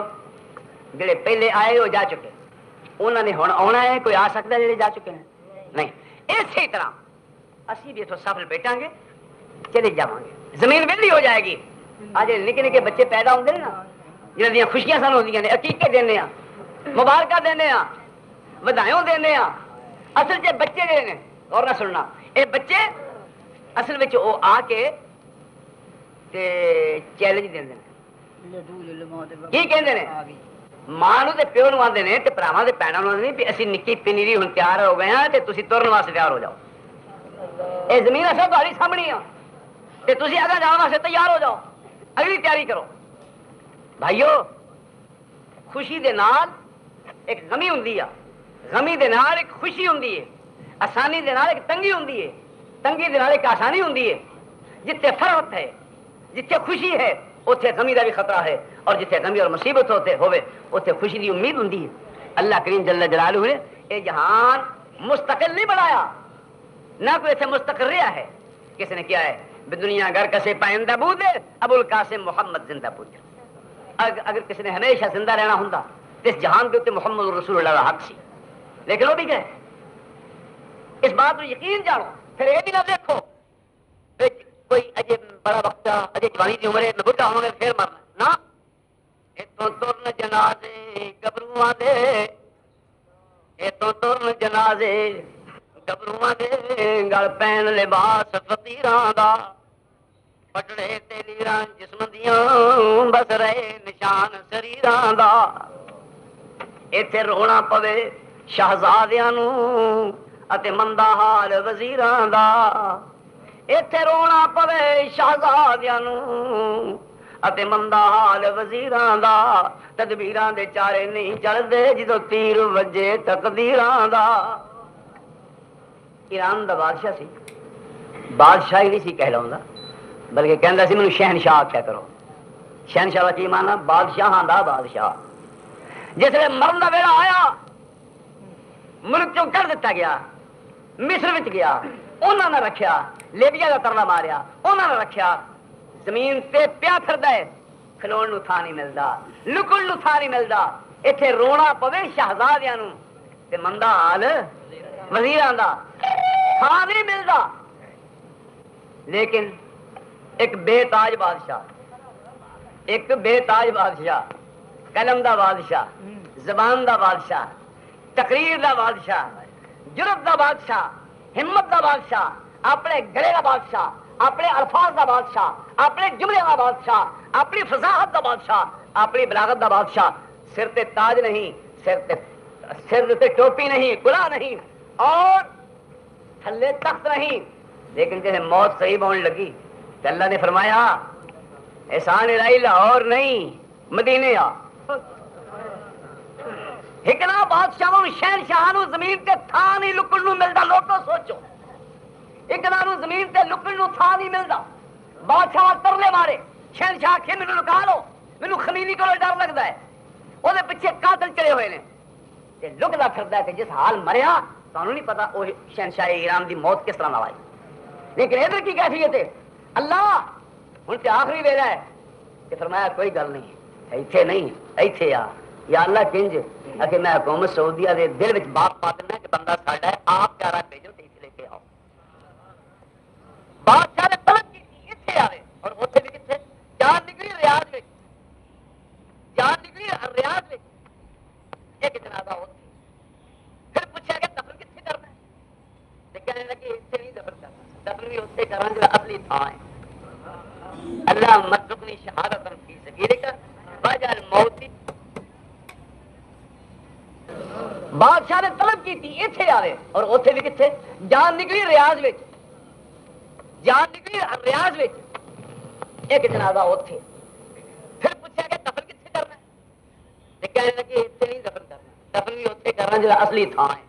[SPEAKER 1] جڑے پہلے آئے وہ جا چکے، انہوں نے ہن آنا ہے، کوئی آ سکتا ہے جڑے جا چکے ہیں؟ نہیں۔ اسی طرح اسی بھی اتوں سفر بیٹھیں گے، چلے جاؤں گے، زمین ویلی ہو جائے گی۔ آج نکے نکے بچے پیدا ہوتے ہیں نا، جنہاں دیاں خوشیاں سان ہوندیاں نے، عقیقے دینے ہاں، مبارکہ دینے ہاں، ودائیوں دینے ہاں، اصل چ بچے جڑے نے اور نہ سننا، اے بچے اصل وچ او آ کے تے چیلنج دیندے نے، کی کہندے نے؟ ماں نو تے پیو نو آندے نے تے بھراواں تے بھیناں نو آندے نے بھی اسی نکی پنیری ہن تیار ہو گئے ہاں تے تسی ترن واسطے تیار ہو جاؤ، اے زمین اصل تہاڈی سامنے آ تے تسی اگے جان واسطے تیار ہو جاؤ، اگلی تیاری کرو۔ بھائیو خوشی دے نال ایک غمی ہوندی ہے، غمی دے نال ایک خوشی ہوندی ہے، آسانی دے نال ایک تنگی ہوندی ہے، تنگی دے نال ایک آسانی ہوندی ہے۔ جتھے فرحت ہے، جتھے خوشی ہے، اتنے غمی کا بھی خطرہ ہے، اور جتنے غمی اور مصیبت ہوتے ہوئے اتنے خوشی کی امید ہوتی ہے۔ اللہ کریم جل جلالہ نے یہ جہان مستقل نہیں بنایا، نہ کوئی اتنے مستقل رہا ہے، کس نے کیا ہے؟ دنیا گھر کسے پائندہ بود ابو القاسم محمد زندہ بود۔ اگر کسی نے ہمیشہ زندہ رہنا ہوں تو اس جہان کے اتنے محمد رسول اللہ کا حق سی، لیکن وہ بھی گئے۔ اس بات کو یقین جانو، پھر یہ بھی نہ دیکھو کوئی اجے بڑا وقت اجے جوانی کی عمر ہے، میں بڈھا ہوں گا پھر مرنا نہ۔ اتوں ترن جنازے گبروਆਂ دے، اتوں ترن جنازے گبروਆਂ دے، گل پین لباس فقیراں دا، پٹڑے تے لیراں جسم دیاں بس رہے نشان سریراں دا۔ ایتھے رونا پوے شہزادیاں نو اتے مندا حال وزیراں دا، ایتھے رونا پوے شہزادیاں نو اتے مندا حال وزیراں دا، تدبیراں دے چارے نہیں چلدے جدوں تیر وجے تقدیراں دا۔ ایران دا بادشاہ سی، بادشاہی نہیں سی کہلاوندا بلکہ کہندا سی مینوں شہنشاہ کیا کرو۔ شہنشاہ دا کی معنی؟ بادشاہاں دا بادشاہ۔ جسے مرن کا ویلا آیا ملک چوں کر دیتا گیا، مصر وچ گیا، انہوں نے رکھیا، لیبیا کا ترلا ماریا، انہوں نے رکھیا، زمین تے پیا پھردا ہے، کھلون نو تھا نہیں ملدا، لکن نو تھا نہیں ملدا، ایتھے رونا پوے شہزادیاں نو تے مندا حال وزیراں دا تھا نہیں ملدا۔ لیکن ایک بے تاج بادشاہ، ایک بے تاج بادشاہ، قلم دا بادشاہ، زبان دا بادشاہ، تقریر دا بادشاہ، جرت دا بادشاہ، ہمت دا بادشاہ، اپنے گلے دا بادشاہ، اپنے الفاظ دا بادشاہ، اپنے جملے دا بادشاہ، اپنی فصاحت دا بادشاہ، اپنی بلاغت دا بادشاہ، سر تے تاج نہیں، سر تے ٹوپی نہیں، گلا نہیں، اور تھلے تخت نہیں، لیکن جیسے موت قریب ہونے لگی تو اللہ نے فرمایا احسان الہی لاہور نہیں مدینے آ۔ ہکنا بادشاہوں شہنشاہوں زمین تے تھا نہیں لکن نو ملدا، لوٹو سوچو ہکنا نو زمین تے لکن نو تھا نہیں ملدا، بادشاہ ترلے مارے، شہنشاہ کہ مینوں لکا لو، مینوں خمینی کو ڈر لگدا ہے، وہ پیچھے قاتل چلے ہوئے نے تے لکدا پھردا ہے کہ جس حال مریا تانوں نہیں پتا وہ شہنشاہ ایران دی موت کس طرح آئی۔ لیکن ادھر کی کیفیت ہے اللہ ہن تے آخری ویلا ہے کہ فرمایا کوئی گل نہیں ایتھے نہیں ایتھے آ، یا اللہ کنج کہ میں حکومت سعودیہ دے دل وچ بات پا دینا کہ بندہ ساڈا ہے، آپ پیارا بھیجو تے ایتھے لے کے آؤ۔ بادشاہ نے طلب کی ایتھے آوے، اور اوتھے بھی کتھے جان نکلی ریاض وچ، جان نکلی ریاض وچ، ایک جنازہ اوتھے، پھر پوچھا کہ دفن کتھے کرنا ہے، تے کہنے لگے ایتھے نہیں دفن کرنا، دفن بھی اوتھے کرنا جو اصلی تھان ہے۔ اللہ مرزقنی شہادت فی سبیلک واجعل موتی۔ بادشاہ نے طلب کی تھی ایتھے آوے، اور اوتھے بھی کتھے جان نکلی ریاض وچ، جان نکلی ریاض وچ، ایک جنازہ اوتھے، پھر پوچھا کہ دفن کتھے کرنا ہے، تے کہنے لگے ایتھے نہیں دفن کرنا، دفن بھی اوتھے کرنا جو اصلی تھان ہے۔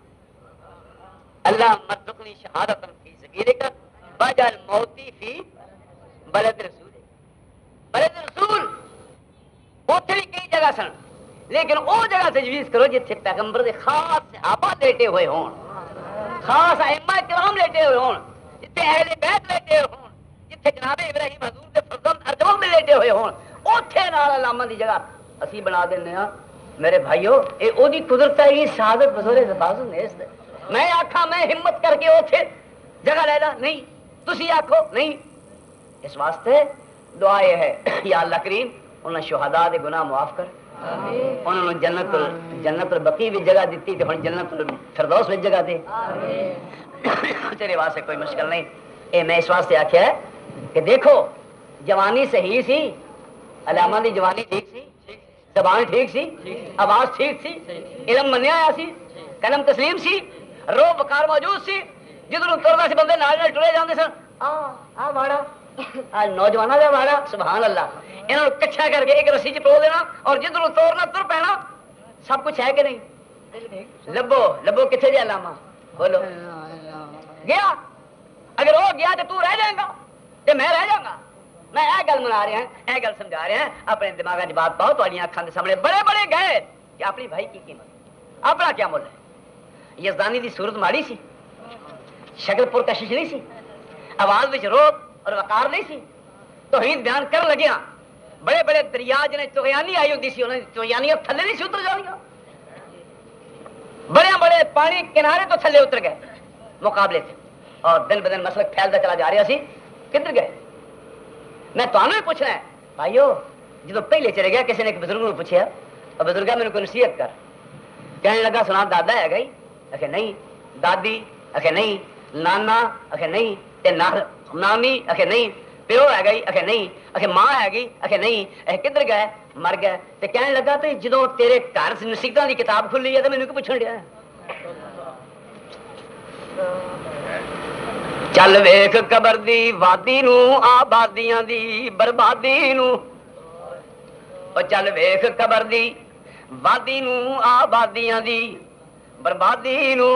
[SPEAKER 1] اللہ مرزقنی شہادت فی سبیلک واجعل موتی فی بلد رسول، بلد رسول اوتھے بھی کئی جگہ سن، لیکن وہ جگہ تجویز کرو جتھے پیغمبر دے خاص صحابہ لیٹے ہوئے ہون، خاص ائمہ کرام لیٹے ہوئے ہون، جتھے اہل بیت لیٹے ہوئے ہون، جتھے جناب ابراہیم حضور دے فرزند ارجمند میں لیٹے ہوئے ہون، اوتھے نال علامہ دی جگہ اسی بنا دینے ہاں۔ میرے بھائیو اے او دی قدرت ہے، سعادت بزرگ زباز نیست ہے۔ میں آکھاں میں ہمت کر کے اوتھے جگہ لے لا نہیں، تسی آکھو نہیں، اس واسطے دعا یہ ہے یا اللہ کریم انہاں شہداء دے گناہ معاف کر، انہوں نے جنت البقیع بھی جگہ دیتی تے ہن جنت الفردوس بھی جگہ دے، تیرے واسطے کوئی مشکل نہیں۔ اے میں اس واسطے آکھیا ہے کہ دیکھو جوانی صحیح سی، علامہ دی جوانی ٹھیک سی، زبان ٹھیک سی، آواز ٹھیک سی، علم منیا آیا سی، قلم تسلیم سی، روح وقار موجود سی، جدھروں تردا سی بندے نال نال ٹرے جاندے سن، آ ماڑا آج نوجوانوں کا ماڑا سبحان اللہ، انہوں نے کچھا کر کے ایک رسی چ پرو دینا اور جدھروں توڑنا تر پینا، سب کچھ ہے کہ نہیں؟ لبو لبو کتنے جی علامہ بولو گیا، اگر وہ گیا تو تو رہ جائے گا تو میں رہ جاؤں گا۔ میں یہ گل منا رہا ہوں، یہ گل سمجھا رہا ہوں، اپنے دماغ کی بات پاؤ، تھوڑی اکھاں دے سامنے بڑے بڑے گئے کہ اپنی بھائی کی قیمت، اپنا کیا مل ہے۔ یزدانی دی صورت ماڑی سی، شکل پرکشش نہیں سی، آواز وچ روب اور وقار نہیں سی، توحید بیان کر لگیا، بڑے بڑے دریا جنہیں چغیانی آئی ہوتی سی، انہیں چغیانیاں تھلے نہیں سی اتر جانیاں، بڑے بڑے پانی کنارے تو تھلے اتر گئے مقابلے تھے، اور دن بدن مسلک پھیلتا چلا جا رہا سی، کدھر گئے؟ میں تمہیں بھی پوچھنا ہے بھائیو، جب پہلے چلے گیا کسی نے ایک بزرگ کو پوچھا، اور بزرگا میرے کو نصیحت کر، کہنے لگا سنا دادا ہے گئی، آخر نہیں، دادی آخر نہیں، نانا آخر نہیں، تے نامی آخر نہیں، پیو ہے گئی آخر نہیں، آخر ماں ہے گئی آخر نہیں، کدھر گئے؟ مر گئے۔ تے کہنے لگا تو جدو تیرے گھر نصیحتاں دی کتاب کھلی ہے تو مینوں کی پوچھن ڈیا؟ چل ویکھ قبر دی وادی نو، آبادیاں دی بربادی نو، او چل ویکھ قبر دی وادی نو، آبادیاں دی بربادی نو،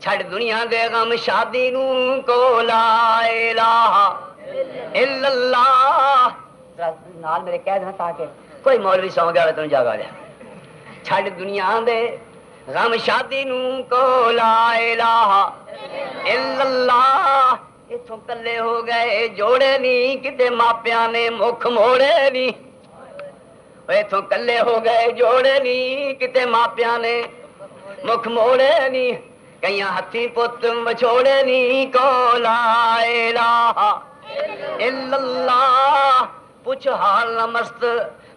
[SPEAKER 1] چھڑ دنیا دے غم شادی نو، کو لا الہ الا اللہ نال میرے کہہ دینا تاکہ کوئی مولوی سو گیا تمہیں جاگا لیا، چھڑ دنیا دے غم شادی نو کو لا الہ الا اللہ اتوں کلے ہو گئے جوڑے نہیں کتے ماپیاں نے مکھ موڑے نہیں اتوں کلے ہو گئے جوڑے نہیں کتے ماپیاں نے مکھ موڑے نہیں کئی ہاتھی پت وچھوڑے نہیں کو لا الہ الا اللہ پوچھ حال نہ مست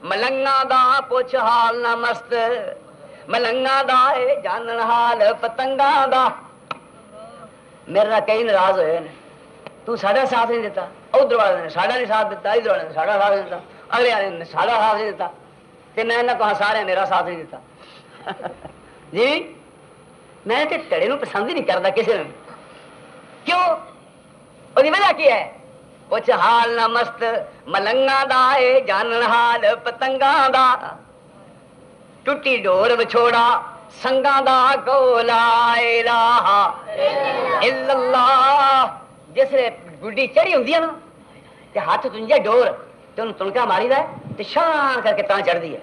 [SPEAKER 1] ملنگا دا پوچھ حال نہ مست ملنگا دا اے جانن حال پتنگا دا میرا کئی ناراض ہوئے نے تو ساڑا ساتھ نہیں دیتا ادھر والے نے ساڑا نہیں ساتھ دیتا ادھر والے نے ساڑا ساتھ نہیں دیتا اگلے والے نے ساڑا ساتھ نہیں دیتا تے میں نہ کہا سارے میرا ساتھ نہیں دیتا جی میں تے تڑے نو پسند ہی نہیں کرتا کسی نے کیوں وہ وجہ کی ہے پوچھ حال نہ مست ملنگا دا اے جانن حال پتنگا دا ٹوٹی ڈور وچھوڑا سنگا دا کو لا الہ الا اللہ جس نے گڈی چڑھی ہوندی ہے نا تے ہاتھ تنجے ڈور تے انہوں تنکا ماری دا ہے تے شان کر کے تاں چڑھ دی ہے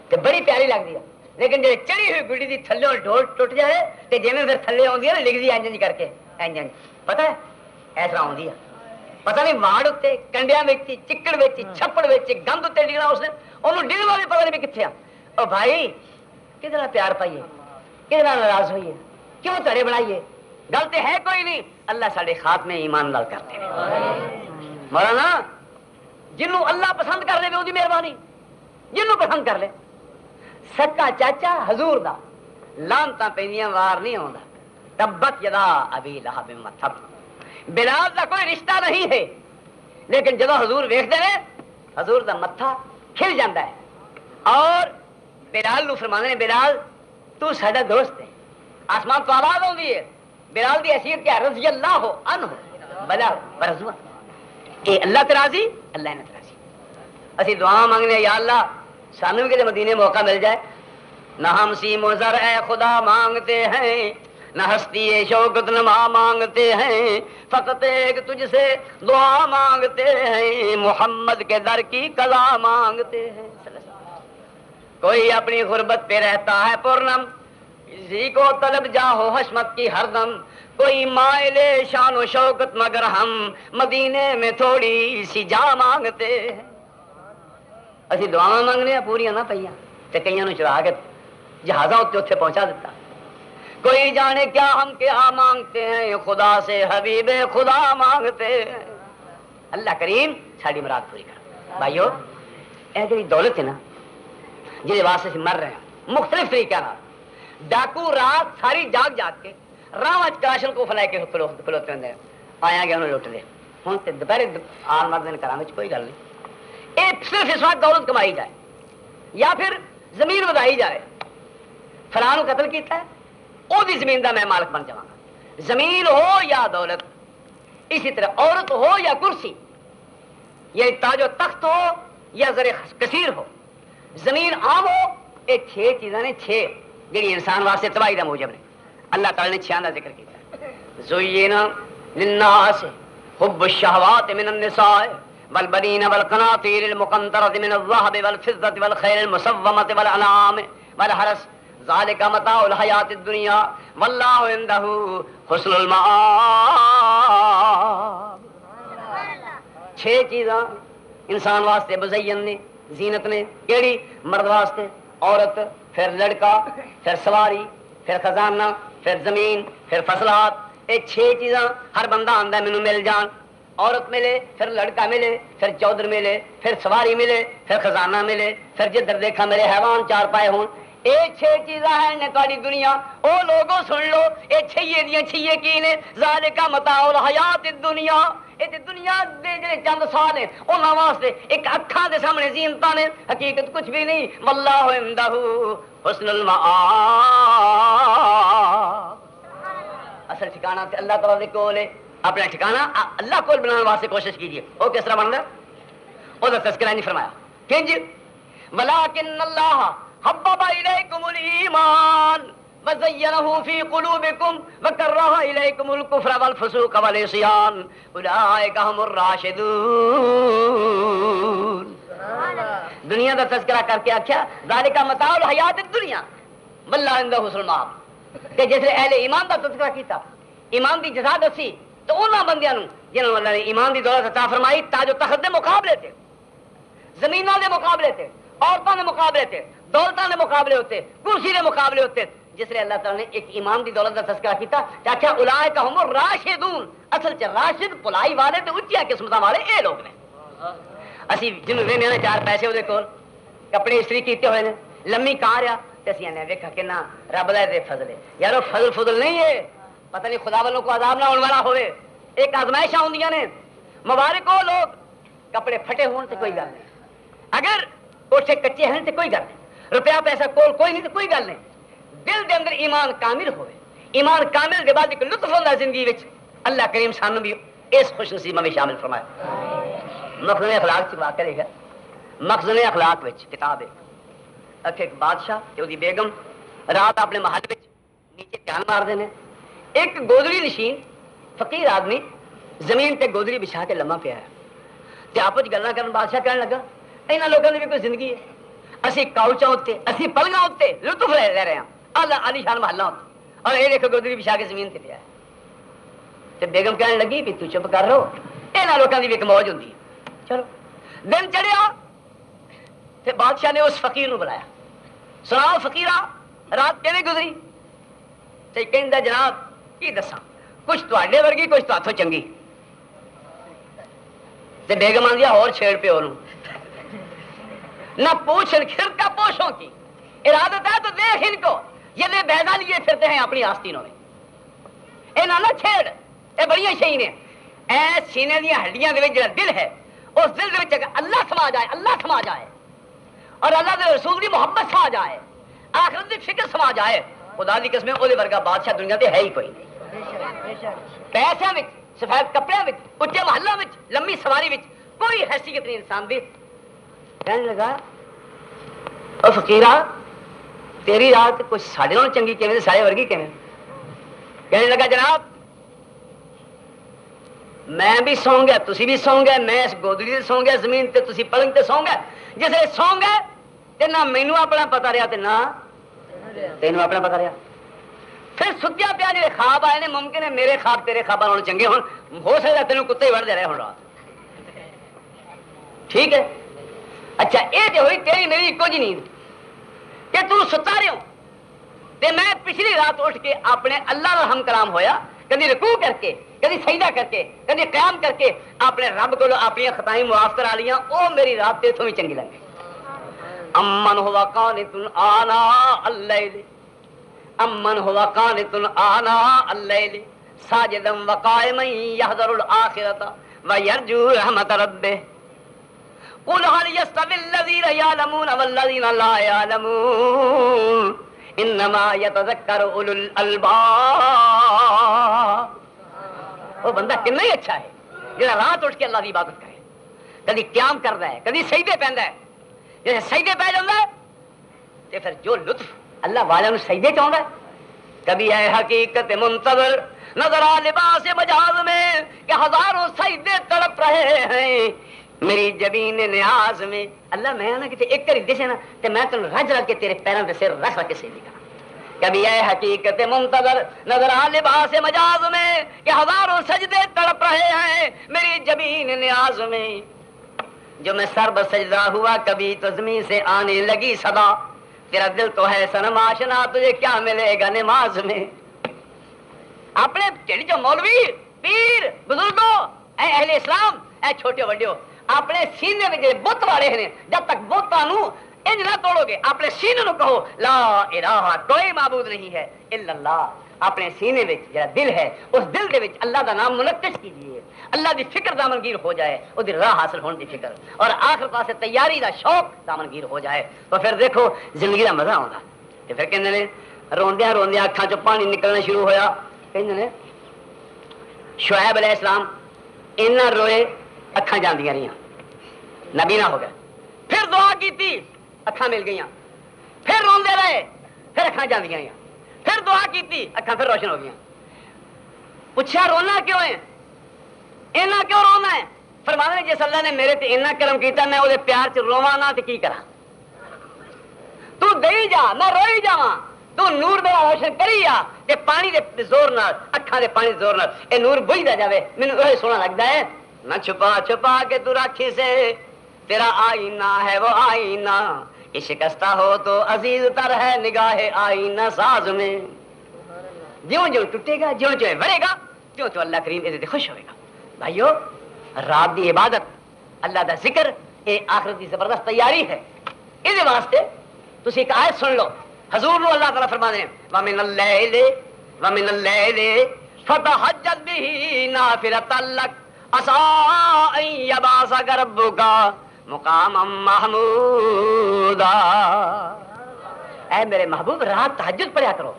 [SPEAKER 1] تے بڑی پیاری لگ دی ہے لیکن جب چڑھی ہوئی گڈی دی تھلے ڈور ٹوٹ جائے تے جے میں پھر تھلے ہوندی ہے نا لکھ دی انجن کر کے انجن پتہ ہے اس طرح ہوندی ہے پتہ نہیں واڑ اتنے کنڈیاں وچ چکڑ وچ چھپڑ وچ گند اتنے ڈگنا اس نے انہوں ڈگنا بھی پتہ نہیں بھی کتنے او بھائی کدھر پیار پائیے کدھر ناراض ہوئیے کیوں تڑے بنائیے گل تو ہے کوئی نہیں اللہ سارے خاتمے ایمان لال کرتے ہیں مولانا جنوں اللہ پسند کر لے وہ مہربانی جنوں پسند کر لے سکا چاچا حضور دا لانتا پہنیاں وار نہیں آتا تبت یدا ابی لہب وتب بلال دا کوئی رشتہ نہیں ہے لیکن جب حضور ویکھتے ہیں حضور دا متھا کھل جاتا ہے اور بلال نو فرمانے بلال تو ساڈا دوست ہے آسمان تو آواز ہوندی ہے بلال دی حیثیت کیا رضی اللہ عنہ بلا برضوا اے اللہ تے راضی اللہ نے راضی اسی دعا مانگنے یا اللہ سانو بھی مدینے موقع مل جائے نہ ہم سیم و زر اے خدا مانگتے ہیں نہ ہستی شوکت نما مانگتے ہیں فقط ایک تجھ سے دعا مانگتے ہیں محمد کے در کی قضا مانگتے ہیں کوئی اپنی غربت پہ رہتا ہے پورنم کسی کو طلب جاہو حشمت کی ہر دم کوئی مائل شان و شوکت مگر ہم مدینے میں تھوڑی سی جا مانگتے ہیں اسی دعا مانگنے پوریاں نہ پئیاں تے کئیاں نو چڑھا کے جہازاں اتنے پہنچا دیتا کوئی جانے کیا ہم کیا مانگتے ہیں خدا سے حبیب خدا مانگتے ہیں اللہ کریم ساڑی مراد پوری کر بھائیو اے جی دولت ہے نا جی واسطے سے مر رہے ہیں مختلف طریقے ڈاکو رات ساری جاگ کے راہ کاشن کو فلائے کے کھلوتے ہوں آیا گیا انہوں نے لٹ لے ہوں تو دوپہر آن مرد نے کرا کوئی گل نہیں یہ صرف اس وقت دولت کمائی جائے یا پھر زمین ودائی جائے فلاں قتل کیتا ہے وہ بھی زمین دا میں مالک بن جاؤں زمین ہو یا دولت اسی طرح عورت ہو یا کرسی یا تاج و تخت ہو یا زر کثیر ہو زمین عام ہو یہ 6 چیزاں نے 6 جڑی انسان واسطے تباہی دا موجب نے اللہ تعالی نے 6 دا ذکر کیا زینا للناس حب الشہوات من النساء والبنین والقناطیر المقنطرة من الذهب والفضة والخيل المسومة والانعام والحرث ذلك متاع الحیات الدنیا واللہ عنده حسن المآب 6 چیزاں انسان واسطے مزین نے زینت نے کیڑی مرد واسطے عورت پھر لڑکا پھر سواری پھر خزانہ پھر زمین پھر فصلات یہ 6 چیزاں ہر بندہ آندا مینوں مل جان عورت ملے پھر لڑکا ملے پھر چودر ملے پھر سواری ملے پھر خزانہ ملے پھر جدھر دیکھا میرے حیوان 4 پائے ہون یہ 6 چیزاں ہیں نے تاری دنیا او لوگوں سن لو یہ 6 دیاں 6 کی نے ذالک متاع الحیات الدنیا یہ دنیا دے جڑے چند سال ہیں انہاں واسطے ایک اکھاں دے سامنے زینتاں نے حقیقت کچھ بھی نہیں واللہ عنده حسن المآب اصل ٹھکانہ تے اللہ تعالی دے کول ہے اپنا ٹھکانہ اللہ کول بنانے واسطے کوشش کیجیے وہ کس طرح بندا او دا تذکرہ نہیں فرمایا کنج ولکن اللہ حبب الیکم الایمان وزینه فی قلوبکم وکرہ الیکم الکفر والفسوق والعصیان اولئک هم الراشدون دنیا کا تذکرہ کر کے آخیا ذالک متاع الحیات الدنیا واللہ عنده حسن المآب کہ جس نے اہل ایمان کا تذکرہ کیتا ایمان کی جزا دسی تو انہاں بندیاں نوں جنہاں اللہ نے ایمان کی دولت عطا فرمائی تاج و تخت دے مقابلے تے زمیناں دے مقابلے تے عورتاں دے مقابلے تے دولتاں دے مقابلے ہوتے کرسی دے مقابلے ہوتے جس نے اللہ تعالی نے ایک ایمان دی دولت کا تذکرہ کیتا کہ آخیا اولئک هم الراشدون اصل چ راشد پلائی والے تے اچیا قسمتاں والے اے لوگ نے اسی جنوں وینے نے چار پیسے اودے کول کپڑے استری کیتے ہوئے نے لمبی کار آ تے اسی نے ویکھا کہ نہ رب دے فضل ہے یارو فضل نہیں ہے پتہ نہیں خدا والوں کو عذاب نہ ہونے والا ہوئے ایک آزمائشاں ہوندیاں نے مبارک ہو لوگ کپڑے پھٹے ہون تے کوئی گل نہیں اگر کوٹھے کچے ہیں تے کوئی گل نہیں روپیہ پیسہ کول کوئی نہیں تے کوئی گل نہیں دل دے اندر ایمان کامل ہوئے ایمان کامل کے بعد ایک لطف ہوتا ہے زندگی وچ اللہ کریم سانو بھی اس خوش نصیبہ میں شامل فرمائے مخزن اخلاق سے واقع ہے مخزن اخلاق وچ کتاب ہے ایک بادشاہ تے اودی بیگم رات اپنے محل وچ نیچے دھیان مار دے نے ایک گودڑی نشین فقیر آدمی زمین تے گودڑی بچھا کے لمحہ پیا ہے تے آپس وچ گلاں کرن بادشاہ کہنے لگا انہاں لوکاں دی بھی کوئی زندگی ہے اسی کاؤچاں تے اسی پلنگاں تے لطف لے رہے ہیں عالی شان محلہ اور یہ دیکھو گودڑی بچھا کے زمین تے پیا ہے تے بیگم کہنے لگی بھی تو چپ کر رہو انہاں لوکاں دی بھی ایک موج ہوندی ہے چلو دن چڑھیا تے بادشاہ نے اس فقیر نو بلایا سناؤ فقیرہ رات کیویں گزری تے کہندا جناب کی دساں کچھ تواڈے ورگی کچھ تہاڈوں چنگی تے بیگم آندی اور چھیڑ پیو نو نہ پوچھن کھر کا پوشوں کی ارادت ہے تو دیکھ ان کو یہ لے بیضا لیے پھرتے ہیں اپنی آستینوں میں اے نہ چھیڑ اے بڑیاں شہین ہیں اے سینے دیا ہڈیاں دے وچ جڑا دل ہے اس دل دے وچ اگر اللہ سما جائے اور اللہ دے رسول دی محبت سما جائے آخرت دی فکر سما جائے خدا دی قسم او دے ورگا بادشاہ دنیا تے ہے ہی کوئی نہیں پیسے وچ سفید کپڑے وچ اچے محلہ وچ لمبی سواری وچ کوئی حیثیت نہیں انسان دی کہنے لگا او فقیرہ تیری رات کچھ ساڑھے نال چنگی کیویں سارے ورگی کیویں کہنے لگا جناب میں بھی سو گیا تسی بھی سو گئے میں اس گودڑی تے سو گیا زمین تے تسی پلنگ تے سو گئے جسے سو گئے تے نہ مینوں اپنا پتہ رہا تے نہ تینوں اپنا پتہ رہا پھر ستیا پیا جڑے خواب آئے نے ممکن ہے میرے خواب تیرے خواباں نال چنگے ہون ہو سکدا تینوں کتے ہی وڑ دے رہے ہون رات ٹھیک ہے اچھا یہ جو ہوئی تیری میری ایک جی نیند کہ تو ستا رہے ہو تے میں پچھلی رات اٹھ کے اپنے اللہ کا ہم کلام ہویا کدی رکوع کر کے کدی سجدہ کر کے کدی قیام کر کے اپنے رب کو اپنی خطائیں معاف کرا لیاں او میری رات تے تھویں چنگی لگی امن ہوا قانت آناء اللیل امن ہوا قانت آناء اللیل ساجدا وقائما يحذر الآخرة ويرجو رحمت ربه قل هل يستوي الذين يعلمون والذين لا يعلمون انما يتذكر اولو الالباب وہ بندہ کتنا ہی اچھا ہے جڑا رات اٹھ کے اللہ کی عبادت کرے کبھی قیام کرتا ہے کبھی سجدے پیندا ہے جیسے سجدے پہ جاتا ہے تو پھر جو لطف اللہ والوں نے سجدے چاہتا ہے کبھی ہے حقیقت منتظر نظر آ لباس مجاز میں کہ ہزاروں سجدے تڑپ رہے ہیں میری جبین نیاز میں اللہ میں نا کہ ایک کری دسے نا تے میں تن رج رج کے تیرے پیروں پہ سر رکھ رکھ کے سجدے کرا کبھی اے حقیقت منتظر نظر آ لباس مجاز میں کہ ہزاروں سجدے تڑپ رہے ہیں میری جبین نیاز میں جو میں سر بسجدہ ہوا کبھی تو زمین سے آنے لگی صدا تیرا دل تو ہے صنم آشنا تجھے کیا ملے گا نماز میں اپنے جو مولوی پیر بزرگوں اے اہل اسلام اے چھوٹے وڈیو اپنے سینے میں بت والے ہیں جب تک بتانو انج نہ توڑو گے اپنے سینے نو کہو لا الہ کوئی معبود نہیں ہے الا اللہ اپنے سینے میں جڑا دل ہے اس دل دے وچ اللہ دا نام منقش کیجئے اللہ دی فکر دامنگیر ہو جائے او دی راہ حاصل ہونے دی فکر اور آخر پاسے تیاری دا شوق دامنگیر ہو جائے تو پھر دیکھو زندگی دا مزہ آوندا تے پھر کہندے نے روندیاں روندیاں اکھاں چوں پانی نکلنا شروع ہویا کہندے نے شعیب علیہ السلام اینا روئے اکھاں جاندیاں رہیاں نبی نہ ہو گئے پھر دعا کیتی اکھاں مل گئیاں پھر روندے رہے پھر اکھاں جاندیاں رہیاں پھر دعا کیتی اکھاں پھر روشن ہو گئیاں پوچھا رونا کیوں ہے اینا کیوں رونا ہے فرماتے ہیں جس اللہ نے میرے تے اتنا کرم کیتا میں وہ پیار چ رواں نہ تے کی کراں تو دئی جا میں روئی جاواں تو نور میرا روشن کری آ تے پانی دے زور نال اکھاں دے پانی دے زور نال اے نور بجھدا جاوے مینوں وہی سونا لگدا ہے نہ چھپا چھپا کے تو راکھی سے تیرا آئینہ ہے وہ آئینہ یہ شکستہ ہو تو عزیز تر ہے نگاہ آئینہ ساز میں جیوں جیوں ٹوٹے گا جیوں جیوں بڑھے گا تیوں تو اللہ کریم اس خوش ہوئے گا بھائیو رات دی عبادت اللہ دا ذکر اے آخرت دی زبردست تیاری ہے اس واسطے تسی ایک آیت سن لو حضور نو اللہ تعالیٰ فرما دیں وَمِنَ اللَّيْلِ فَتَحَجَّدْ بِهِ نَافِلَةً لَكَ عَسَىٰ أَن يَبْعَثَكَ رَبُّكَ مُقَامًا مَحْمُودًا اے میرے محبوب رات تہجد پڑھا کرو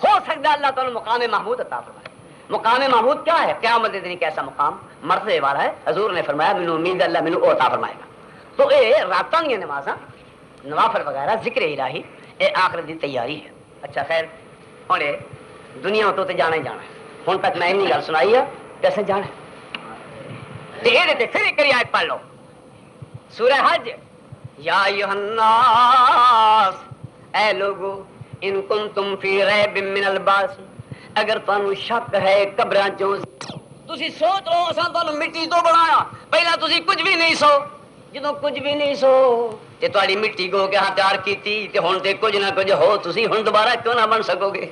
[SPEAKER 1] ہو سکتا ہے اللہ تعالیٰ مقام محمود عطا فرمائے مقام محمود کیا ہے قیامت دن کیسا مقام مرتبے والا ہے حضور نے فرمایا مینوں امید اللہ مینوں عطا فرمائے گا تو اے راتاں دی نمازاں نوافل وغیرہ ذکر الہی اے آخرت دی تیاری ہے اچھا خیر ہن دنیا تو تے جانا ہی جانا ہے ہن تک میں اتنی گل سنائی ہے کیسے جانا ہے تے اے تے پھر ایک آیت پڑھ لو سورہ حج یا ایھا الناس اے لوگو ان کنتم فی ریب من البعث اگر تانوں شک ہے قبراں چوں تسی سوچ لو اساں تانوں مٹی تو بنایا پہلا تسی کچھ بھی نہیں سو جدوں کچھ بھی نہیں سو تے تہاڈی مٹی گو کے ہاں تیار کیتی تے ہن تے کچھ نہ کچھ ہو تسی ہن دوبارہ کیوں نہ بن سکو گے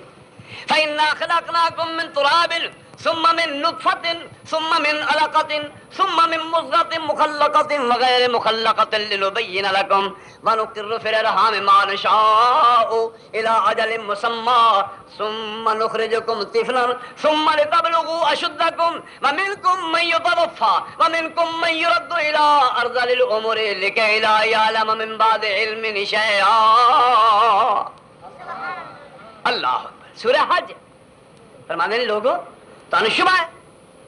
[SPEAKER 1] فإنا خلقناكم من تراب ثم من نطفة ثم من علقة ثم من مضغة مخلقة وغير مخلقة لنبين لكم ونقر في الأرحام ما نشاء إلى أجل مسمى ثم نخرجكم طفلا ثم لتبلغوا أشدكم ومنكم من يتوفى ومنكم من يرد إلى أرذل الأمور لكي لا يعلم من بعد علم شيئا اللہ سورہ حج فرماندے نے لوگو تانوں شبہ ہے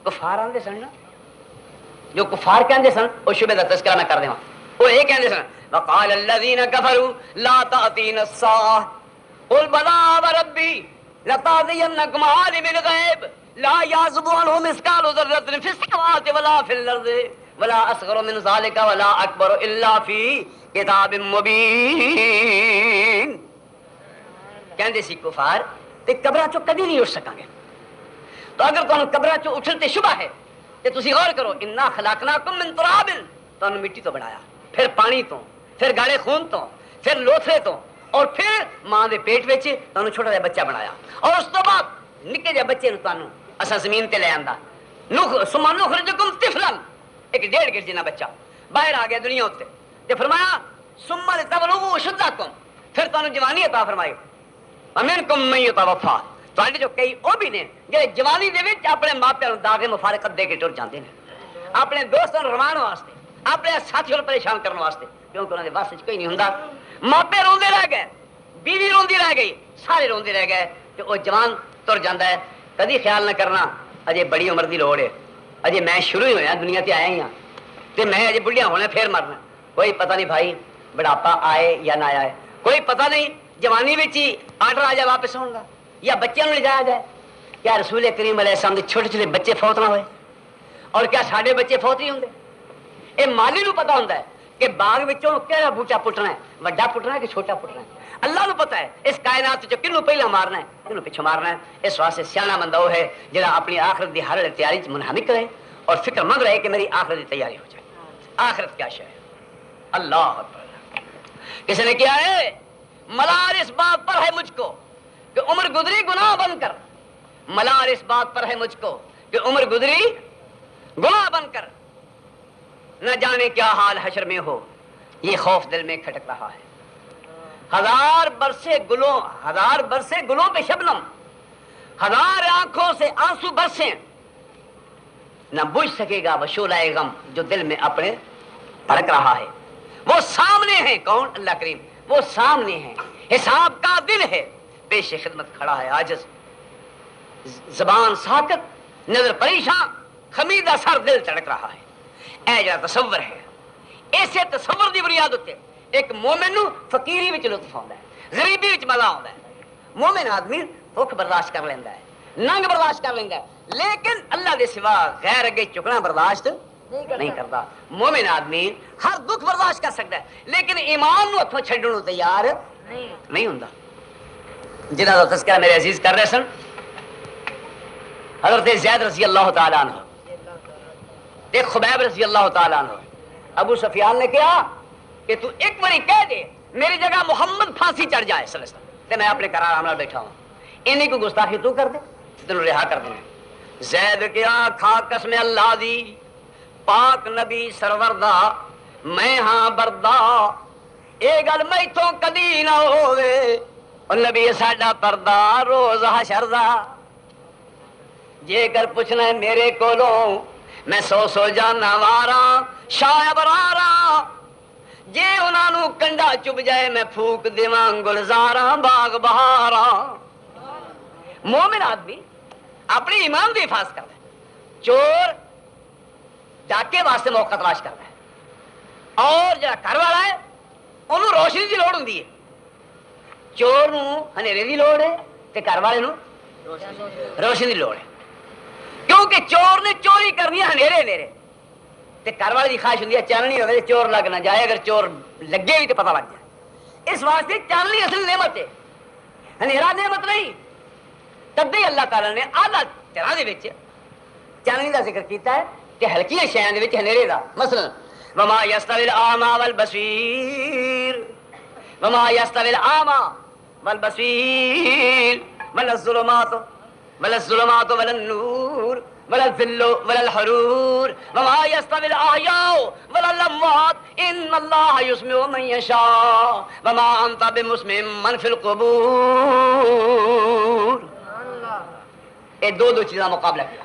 [SPEAKER 1] کفار آندے سن نا جو کفار کہندے سن او شبہ دا تذکرہ میں کر دیواں او اے کہندے سن وقال الذين كفروا لا تأتينا الساعة قل بلى وربي لتأتينكم عالم الغيب لا يعزب عنه مثقال ذرة في السماوات ولا في الأرض ولا أصغر من ذلك ولا أكبر إلا في كتاب مبين کہندے سی کفار تے قبراں چوں کدی نہیں اٹھ سکاں گے تو اگر تانوں قبراں چوں اٹھن تے شبہ ہے تے تسی غور کرو انا خلقناکم من تراب تانوں مٹی تو بنایا پھر پانی تو پھر گاڑے خون تو پھر لوتھڑے تو اور پھر ماں دے پیٹ وچ تانوں چھوٹا جہا بچہ بنایا اور اس تو بعد نکے جہے بچے نوں تانوں اساں زمین تے لے آندا ثم نخرجکم طفلا ایک 1.5 گز جنا بچہ باہر آ گیا دنیا تے تے فرمایا ثم لتبلغوا اشدکم پھر تانوں جوانی عطا فرمائی ومنکم من یتوفی تواڈے جو کئی او بھی نے جڑے جوانی دے وچ اپنے ماپیاں نوں داغے مفارقت دے کے ٹر جاندے نے اپنے دوستاں نوں رواں واسطے اپنے ساتھیوں نوں پریشان کرنے واسطے کیونکہ انہاں دے واسطے کوئی نہیں ہوندا ماپے روندے رہ گئے بیوی روندی رہ گئی سارے روندے رہ گئے تے او جوان تر جاندا ہے کدی خیال نہ کرنا اجے بڑی عمر دی لوڑ ہے اجے میں شروع ہی ہویا دنیا تے آیا ہی ہاں تے میں اجے بڑھیا ہونا پھر مرنا کوئی پتہ نہیں بھائی بڑھاپا آئے یا نہ آئے کوئی پتہ نہیں جوانی وچ ہی آرڈر آ جائے واپس آؤں گا یا بچوں لے جایا جائے کیا رسول کریم علیہ السلام دے چھوٹے چھوٹے بچے فوت نہ ہوئے اور کیا ساڈے بچے فوت نہیں ہوندے اے مالی نو پتہ ہوندا ہے کہ باغ وچوں کیڑا بوٹا پٹنا ہے وڈا پٹنا ہے کہ چھوٹا پٹنا ہے اللہ نو پتہ ہے اس کائنات وچ کنوں پہلا مارنا ہے کنوں پیچھے مارنا ہے اس واسطے سیاںا بندہ وہ ہے جڑا اپنی آخرت دی ہر تیاری وچ منہمک رہے اور فکر مند رہے کہ میری آخرت دی تیاری ہو جائے آخرت کیا شے ہے اللہ اکبر کسی نے کیا ہے ملال اس بات پر ہے مجھ کو کہ عمر گزری گناہ بن کر ملال اس بات پر ہے مجھ کو کہ عمر گزری گناہ بن کر نہ جانے کیا حال حشر میں ہو یہ خوف دل میں کھٹک رہا ہے ہزار برسے گلوں پہ شبنم ہزار آنکھوں سے آنسو برسیں نہ بجھ سکے گا وہ شعلہ غم جو دل میں اپنے بھڑک رہا ہے وہ سامنے ہیں کون اللہ کریم وہ سامنے ہیں حساب کا دل ہے پیش خدمت کھڑا ہے عاجز زبان ساکت نظر پریشان خمیدہ سر دل تڑک رہا ہے اے جڑا تصور ہے ایسے تصور دی بنیاد تے ایک مومن نو فقیری وچ لطف آندا ہے غریبی وچ مزہ آندا ہے مومن آدمی بھوک برداشت کر لیندا ہے ننگ برداشت کر لیندا ہے لیکن اللہ دے سوا غیر اگے چکنا برداشت نہیں کرتا. مومن آدمی ہر دکھ برداشت کر سکتا ہے لیکن ایمان نو ہتھوں چھڈن نو تیار نہیں ہوندا. جنہاں دا تذکرہ میرے عزیز کر رہے سن حضرت زید رضی اللہ تعالی عنہ ایک خبیب رضی اللہ تعالی عنہ. ابو سفیان نے کہا کہ تو ایک باری کہہ دے میری جگہ محمد پھانسی چڑھ جائے صلی اللہ علیہ وسلم تے میں اپنے قرار عمل بیٹھا ہوں, انہیں کو گستاخی تو کر دے تینوں رہا کر دیں. زید کیا کھا قسم اللہ دی پاک نبی سرور دا میں ہاں بردا اے گل میتھوں کدی نہ ہووے او نبی ساڈا پردہ روز حشر دا. جے کر پوچھنا ہے میرے کولوں میں سو جانا واراں شاہ براراں جے انہاں نو کنڈا چب جائے میں پھوک دیواں گلزاراں باغ بہاراں. مومن آدمی اپنی ایمان کی حفاظت کرتا ہے. چور ڈاکے واسطے موقع تلاش کرتا ہے اور جڑا گھر والا ہے انہوں روشنی کی لوڑ ہوندی ہے. چور نو ہنیرے کی لوڑ ہے تے گھر والے نو روشنی کی لوڑ ہے کیونکہ چور نے چوری کرنی ہے ہنیرے تے گھر والے کی خواہش ہوندی ہے چاننی ہوے چور لگ نہ جائے, اگر چور لگے بھی تو پتہ لگ جائے. اس واسطے چاننی اصل نعمت ہے, ہنیرا نعمت نہیں. تدے اللہ تعالی نے اعلیٰ طرح دے وچ چاننی دا ذکر کیتا ہے کہ ہلکیاں شیاں دے وچ ہنیرے دا. مثلا وما یستوی الاعمى والبصیر وما یستوی الاعمى والبصیر ولا الظلمات ولا النور ولا الذل ولا الحرور وما يستوي الاحياء ولا الاموات ان الله يسمع من يشاء وما انت بمسمع من في القبور. یہ دو چیزاں مقابلہ کیا.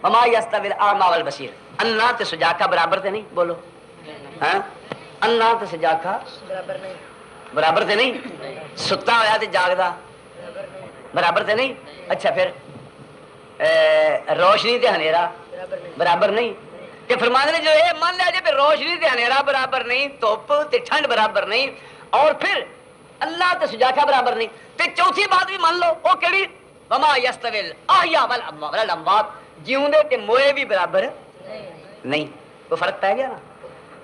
[SPEAKER 1] وما يستوي الاعمى والبصیر, انا تے سجاکا برابر تے نہیں. بولو ہاں انا تے سجاکا برابر تے نہیں. ستا ہوا تے جاگدا برابر تے نہیں. اچھا پھر روشنی تے ہنیرا برابر نہیں. تے فرمانے نے جو یہ مان لیا جائے پھر روشنی تے ہنیرا برابر نہیں, دھوپ تے ٹھنڈ برابر نہیں, اور پھر اللہ تے سجاکا برابر نہیں. تے چوتھی بات بھی مان لو وہ کیڑی وما یستوی الاحیاء والاموات, جیوندے تے موئے بھی برابر نہیں. کوئی فرق پہ گیا نا.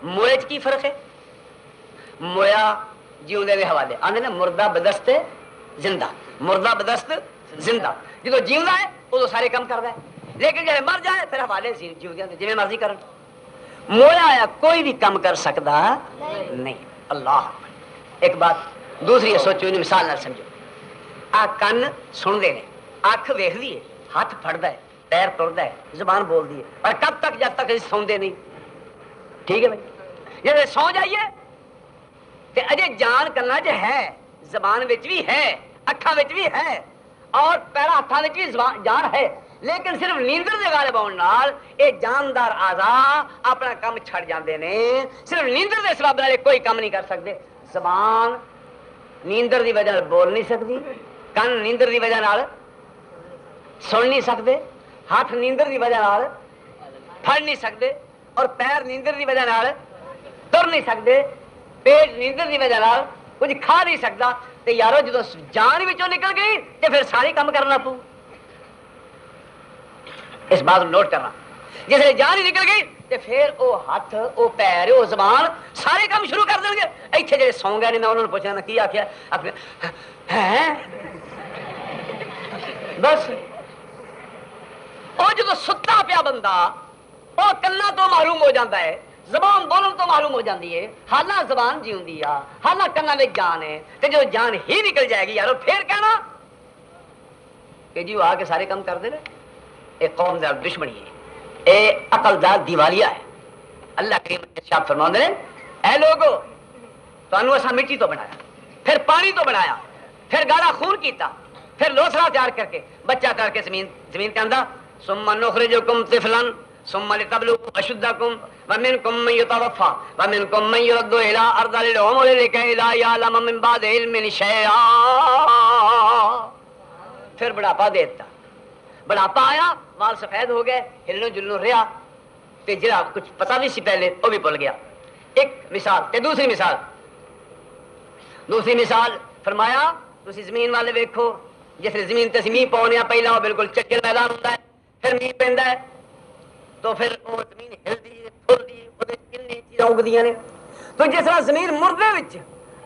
[SPEAKER 1] موئے چ کی فرق ہے؟ مویا جیوندے دے حوالے آندے نے مردہ بدست زندہ, مردہ بدست زندہ. جدو جیوندا ہے ادو سارے کام کردا ہے لیکن جب مر جائے پھر حوالے جیوندے جویں مرضی کرن. مویا آیا کوئی بھی کام کر سکتا نہیں. اللہ ایک بات دوسری سوچو, مثال نہ سمجھو. آ کن سنتے ہیں, اکھ ویکھدی ہے, ہاتھ پھڑدا ہے, پیر ٹردا ہے, زبان بولدی ہے, اور کب تک جب تک سوندے نہیں. ٹھیک ہے بھائی, جب سو جائیے تے اجے جان کرنا جو ہے, زبان وچ بھی ہے, اکھاں وچ بھی ہے, اور پیرا ہاتھاں وچ بھی جان ہے, لیکن صرف نیندر دے غالب آن نال اے جاندار اعضاء اپنا کام چھڑ جاندے نے. صرف نیندر دے سبب نال کوئی کام نہیں کر سکتے. زبان نیندر دی وجہ نال بول نہیں سکتی, کن نیندر دی وجہ نال سن نہیں سکتے, ہاتھ نیندر دی وجہ نال پھڑ نہیں سکتے, اور پیر نیندر دی وجہ نال تر نہیں سکتے, پیٹ نیندر دی وجہ نال کچھ کھا نہیں سکتا. تے یارو جدو جان وچوں نکل گئی تے پھر ساری کام کرنا پو. اس بات کو نوٹ کرنا, جس نے جان ہی نکل گئی تے پھر او ہاتھ, او پیر, او زبان سارے کام شروع کر دیں گے. ایتھے جڑے سو گئے نے میں انہوں نے پوچھنا کی آخیا, بس وہ جدو ستا پیا بندہ وہ کنا تو معلوم ہو جاتا ہے, زبان بولن تو معلوم ہو جاتی ہے, حالہ زبان جیوندی آ, حالہ کنا میں جان ہے, تے جو جان ہی نکل جائے گی یارو پھر کہنا کہ جی وہ آ کے سارے کام کر دے. اے قوم دا دشمنی ہے, اے عقل دا دیوالیہ ہے. اللہ کریم ارشاد فرماندے نے اے لوگو تانوں اساں مٹی تو بنایا, پھر پانی تو بنایا, پھر گاڑا خون کیتا, پھر لوسرا تیار کر کے بچہ کر کے زمین کے اندر ثم نخرجکم طفلا ثم لتبلغوا اشدکم ومنکم من یتوفى ومنکم من یرد الى ارض العمر لکي لا يعلم من بعد علم شيئا. پھر بڑھاپا دیتا, بڑھاپا آیا, وال سفید ہو گئے, ہلنو جلنو رہا, تے جڑا کچھ پتہ نہیں سی پہلے وہ بھی بھول گیا. ایک مثال. تے دوسری مثال فرمایا تسی زمین والے ویکھو, جس زمین تے مینہ پاؤنے پہلا وہ بالکل چچل میدان ہوتا ہے, پھر مینہ پیندا ہے, تو پھر وہ زمین ہلدی پھلدی وہ کتنی چیزیں اگدیاں نے. تو جس طرح زمین مردے وچ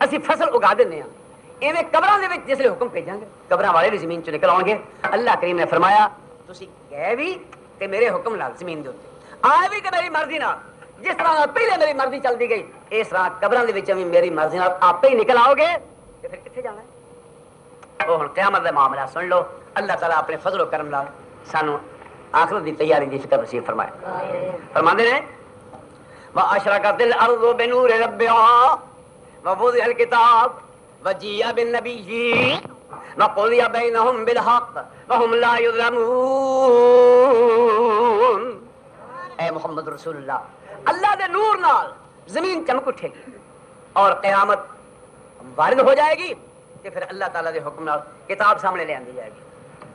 [SPEAKER 1] اسی فصل اگا دینے ہیں ایویں قبراں دے وچ جسے حکم بھیجاں گے قبراں والے بھی زمین چ نکل آؤ گے. اللہ کریم نے فرمایا تسی گئے بھی تے میرے حکم نال زمین دے اوتے آئے بھی تے میری مرضی نال. جس طرح پہلے میری مرضی چلتی گئی اس طرح قبراں دے وچ بھی میری مرضی نال آپ ہی نکل آؤ گے تے پھر کتنے جانا ہے. وہ ہن قیامت دا معاملہ سن لو. اللہ تعالیٰ اپنے فضل و کرم نال سانو آخرت دی تیاری دی فکر نصیب فرمائے. فرماندے نے واشرقت الارض بنور ربها ووضع الكتاب وجيء بالنبيين وقضي بينهم بالحق وهم لا يظلمون. اے محمد رسول اللہ اللہ دے نور نال زمین چمک اٹھے گی اور قیامت وارد ہو جائے گی کہ پھر اللہ تعالیٰ دے حکم نال کتاب سامنے لے آندی جائے گی.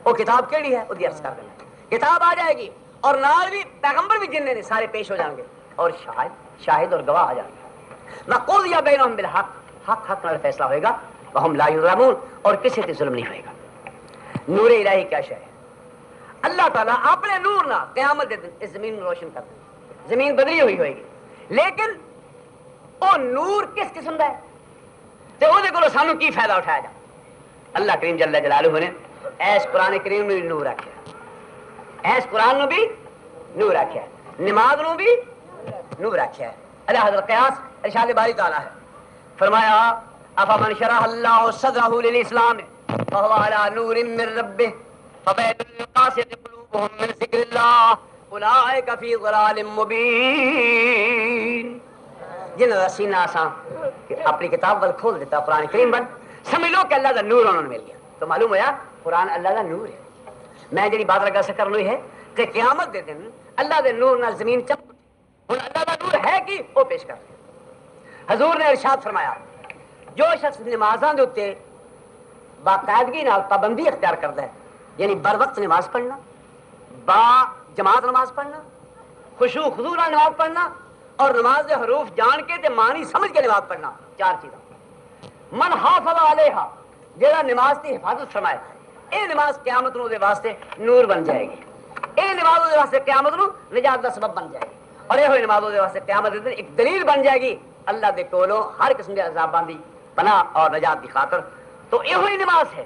[SPEAKER 1] وہ کتاب کیڑی ہے وہ عرض کر دینا. کتاب آ جائے گی اور نال بھی پیغمبر بھی جننے نے سارے پیش ہو جائیں گے اور شاہد اور گواہ آ جائیں گے. وقضی بینہم بالحق حق حق نال فیصلہ ہوئے گا. وہم لا یظلمون اور کسی تے ظلم نہیں ہوئے گا. نور الہی کیا شے ہے؟ اللہ تعالیٰ اپنے نور نال قیامت دے دن اس زمین کو روشن کر دے. زمین بدلی ہوئی ہوئے گی لیکن وہ نور کس قسم کا ہے تے او دے کولوں سانو کی فائدہ اٹھایا جا. اللہ کریم جل جلالہ نے ایس قرآن کریم میں بھی نور رکھا. ایس قرآن نو بھی نور رکھا. نماز نو بھی نور رکھا ہے. اللہ حضرت قیاس ارشاد باری تعالیٰ ہے فرمایا افمن شرح اللہ صدرہ للاسلام فهو على نور من ربه فبين القاسية قلوبهم من ذكر الله اولئك في ضلال مبين. جن کا سینہ آسان اپنی کتاب ول کھول دیتا قرآن کریم بن سمجھ لو کہ اللہ کا نور انہوں نے مل گیا. تو معلوم ہوا قرآن اللہ کا نور ہے. میں جی بات لگا سکر ہوئی ہے کہ قیامت دے دن اللہ دے نور نال زمین چمک ہوں اللہ کا نور ہے کہ وہ پیش کر. حضور نے ارشاد فرمایا جو شخص نمازاں دے اوتے باقاعدگی نال پابندی اختیار کرتا ہے یعنی بر وقت نماز پڑھنا با جماعت نماز پڑھنا خشوع خضوع نال نماز پڑھنا اور نماز دے حروف جان کے تے معنی سمجھ کے نماز پڑھنا چار چیزاں. من حافظ علیہا جہاں نماز کی حفاظت فرمائے اے نماز قیامت نو دے واسطے نور بن جائے گی. اے نماز دے واسطے قیامت نو نجات دا سبب بن جائے گی اور یہ ہوئی نماز دے واسطے قیامت دے دن ایک دلیل بن جائے گی اللہ دے کولوں ہر قسم کے عذاباں دی پناہ اور نجات دی خاطر. تو یہ ہوئی نماز ہے.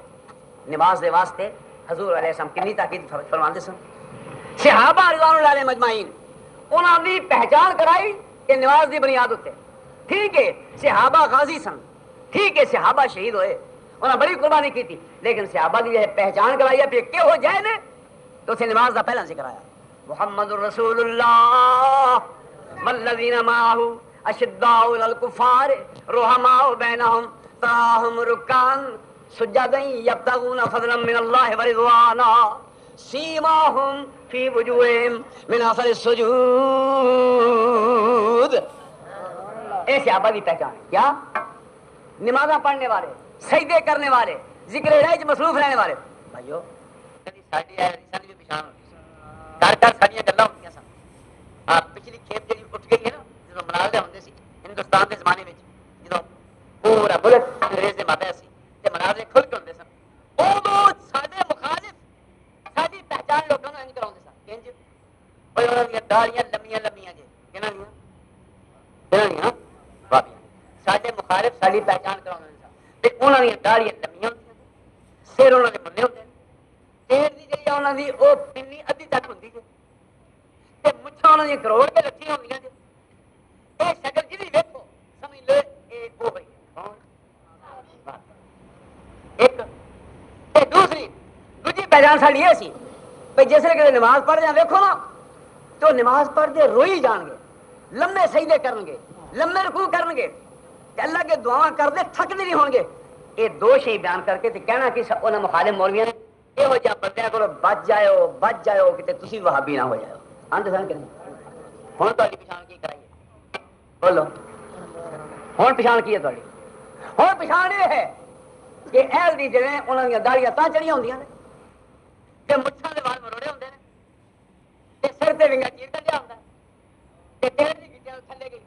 [SPEAKER 1] نماز دے واسطے حضور علیہ السلام کتنی تاکید فرماندے سن. صحابہ رضوان اللہ علیہم اجمعین انہاں دی پہچان کرائی کہ نماز دی بنیاد ہوتے. ٹھیک ہے صحابہ غازی سن, ٹھیک ہے صحابہ شہید ہوئے, انہاں بڑی قربانی کی تھی, لیکن صحابہ دی پہچان کرائی ہے پھر کیا ہو جائے نے تو اسے نماز دا پہلا ذکر آیا محمد رسول اللہ والذین معہ اشداء علی الکفار رحماء بینہم تراہم رکعا سجدا یبتغون فضلا من اللہ ورضوانا سیماہم فی وجوہہم من اثر السجود. اے صحابہ کی پہچان کیا؟ نمازاں پڑھنے والے, سجدے کرنے والے, ذکر الہی وچ مصروف رہنے والے. بھائیو ساڈی بھی پہچان گھر گھر ساڈیاں گلاں ہوندیاں سن. پچھلی کھیپ جی اٹھ گئی ہے نا جدوں مناظرے ہوندے سی ہندوستان کے زمانے میں جدوں پورا ملک انگریز دے ماتحت سی تے مناظرے کھل کے ہوندے سن ادوں ساڈے مخالف ساڈی پہچان لوگوں نوں انج کراوندے سن انج اوے انہاں دیاں داڑیاں لمیاں لمیاں جے کہنا نہیں بابیاں ساڈے مخالف ساڈی پہچان کراوندے سن تے انہاں دیاں داڑیاں لمیاں ہوندیاں سر انہاں دے مننے ہوندے پیر دی جڑی انہاں دی او پنی ادھی تک ہوندی جے تے مچھاں انہاں دی کروڑ کے لٹھیاں ہوندیاں جے. اے شکل جی ویکھو سمجھ لو اے او بھائی کون ایک تے دوسری پہچان ساڈی یہ سی بھئی جس لے نماز پڑھ جائیں ویکھو نا تو نماز پڑھ دے روئی جان گے, لمے سجدے کرن گے, لمے رکوع کرن گے, اللہ کے دعا کرتے تھکتے نہیں ہون گے. یہ دو شی بیان کر کے کہنا کہ انہاں مخالف مولویاں نے یہو جہاں بندیاں کولوں بچ جائو کتے تسی وہابی نہ ہو جاؤ. آندے سن کہ نہیں ہن تہاڈی پچھان کی کرائیے بولو ہن پچھان کی ہے تہاڈی؟ ہن پچھان یہ ہے کہ اہل دی جڑے انہاں دی داڑیاں تاں چڑھیاں ہوندیاں نے تے مچھاں دے وال مروڑے ہوندے نے تے سر تے ونگا چیر کڈیا ہوندا تے تیل دی گٹیاں تھلے گئی.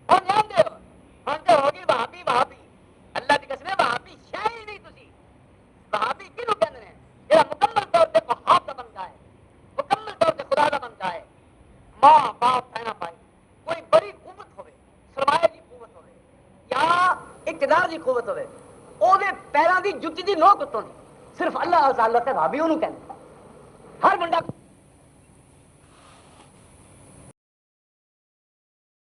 [SPEAKER 1] ہن جاندے ہو ہن تے ہو گئی وہابی اللہ دی قسم وہابی شے ہی نہیں تسی. وہابی کینوں کہندے نے جڑا مکمل طور تے وہاب دا بندہ ہے, مکمل طور تے خدا دا ضرورت ہوئے وہ پیروں کی جتی کی نوک اتوں صرف اللہ ازالت ہے بھابی انہوں کہتے ہر بندہ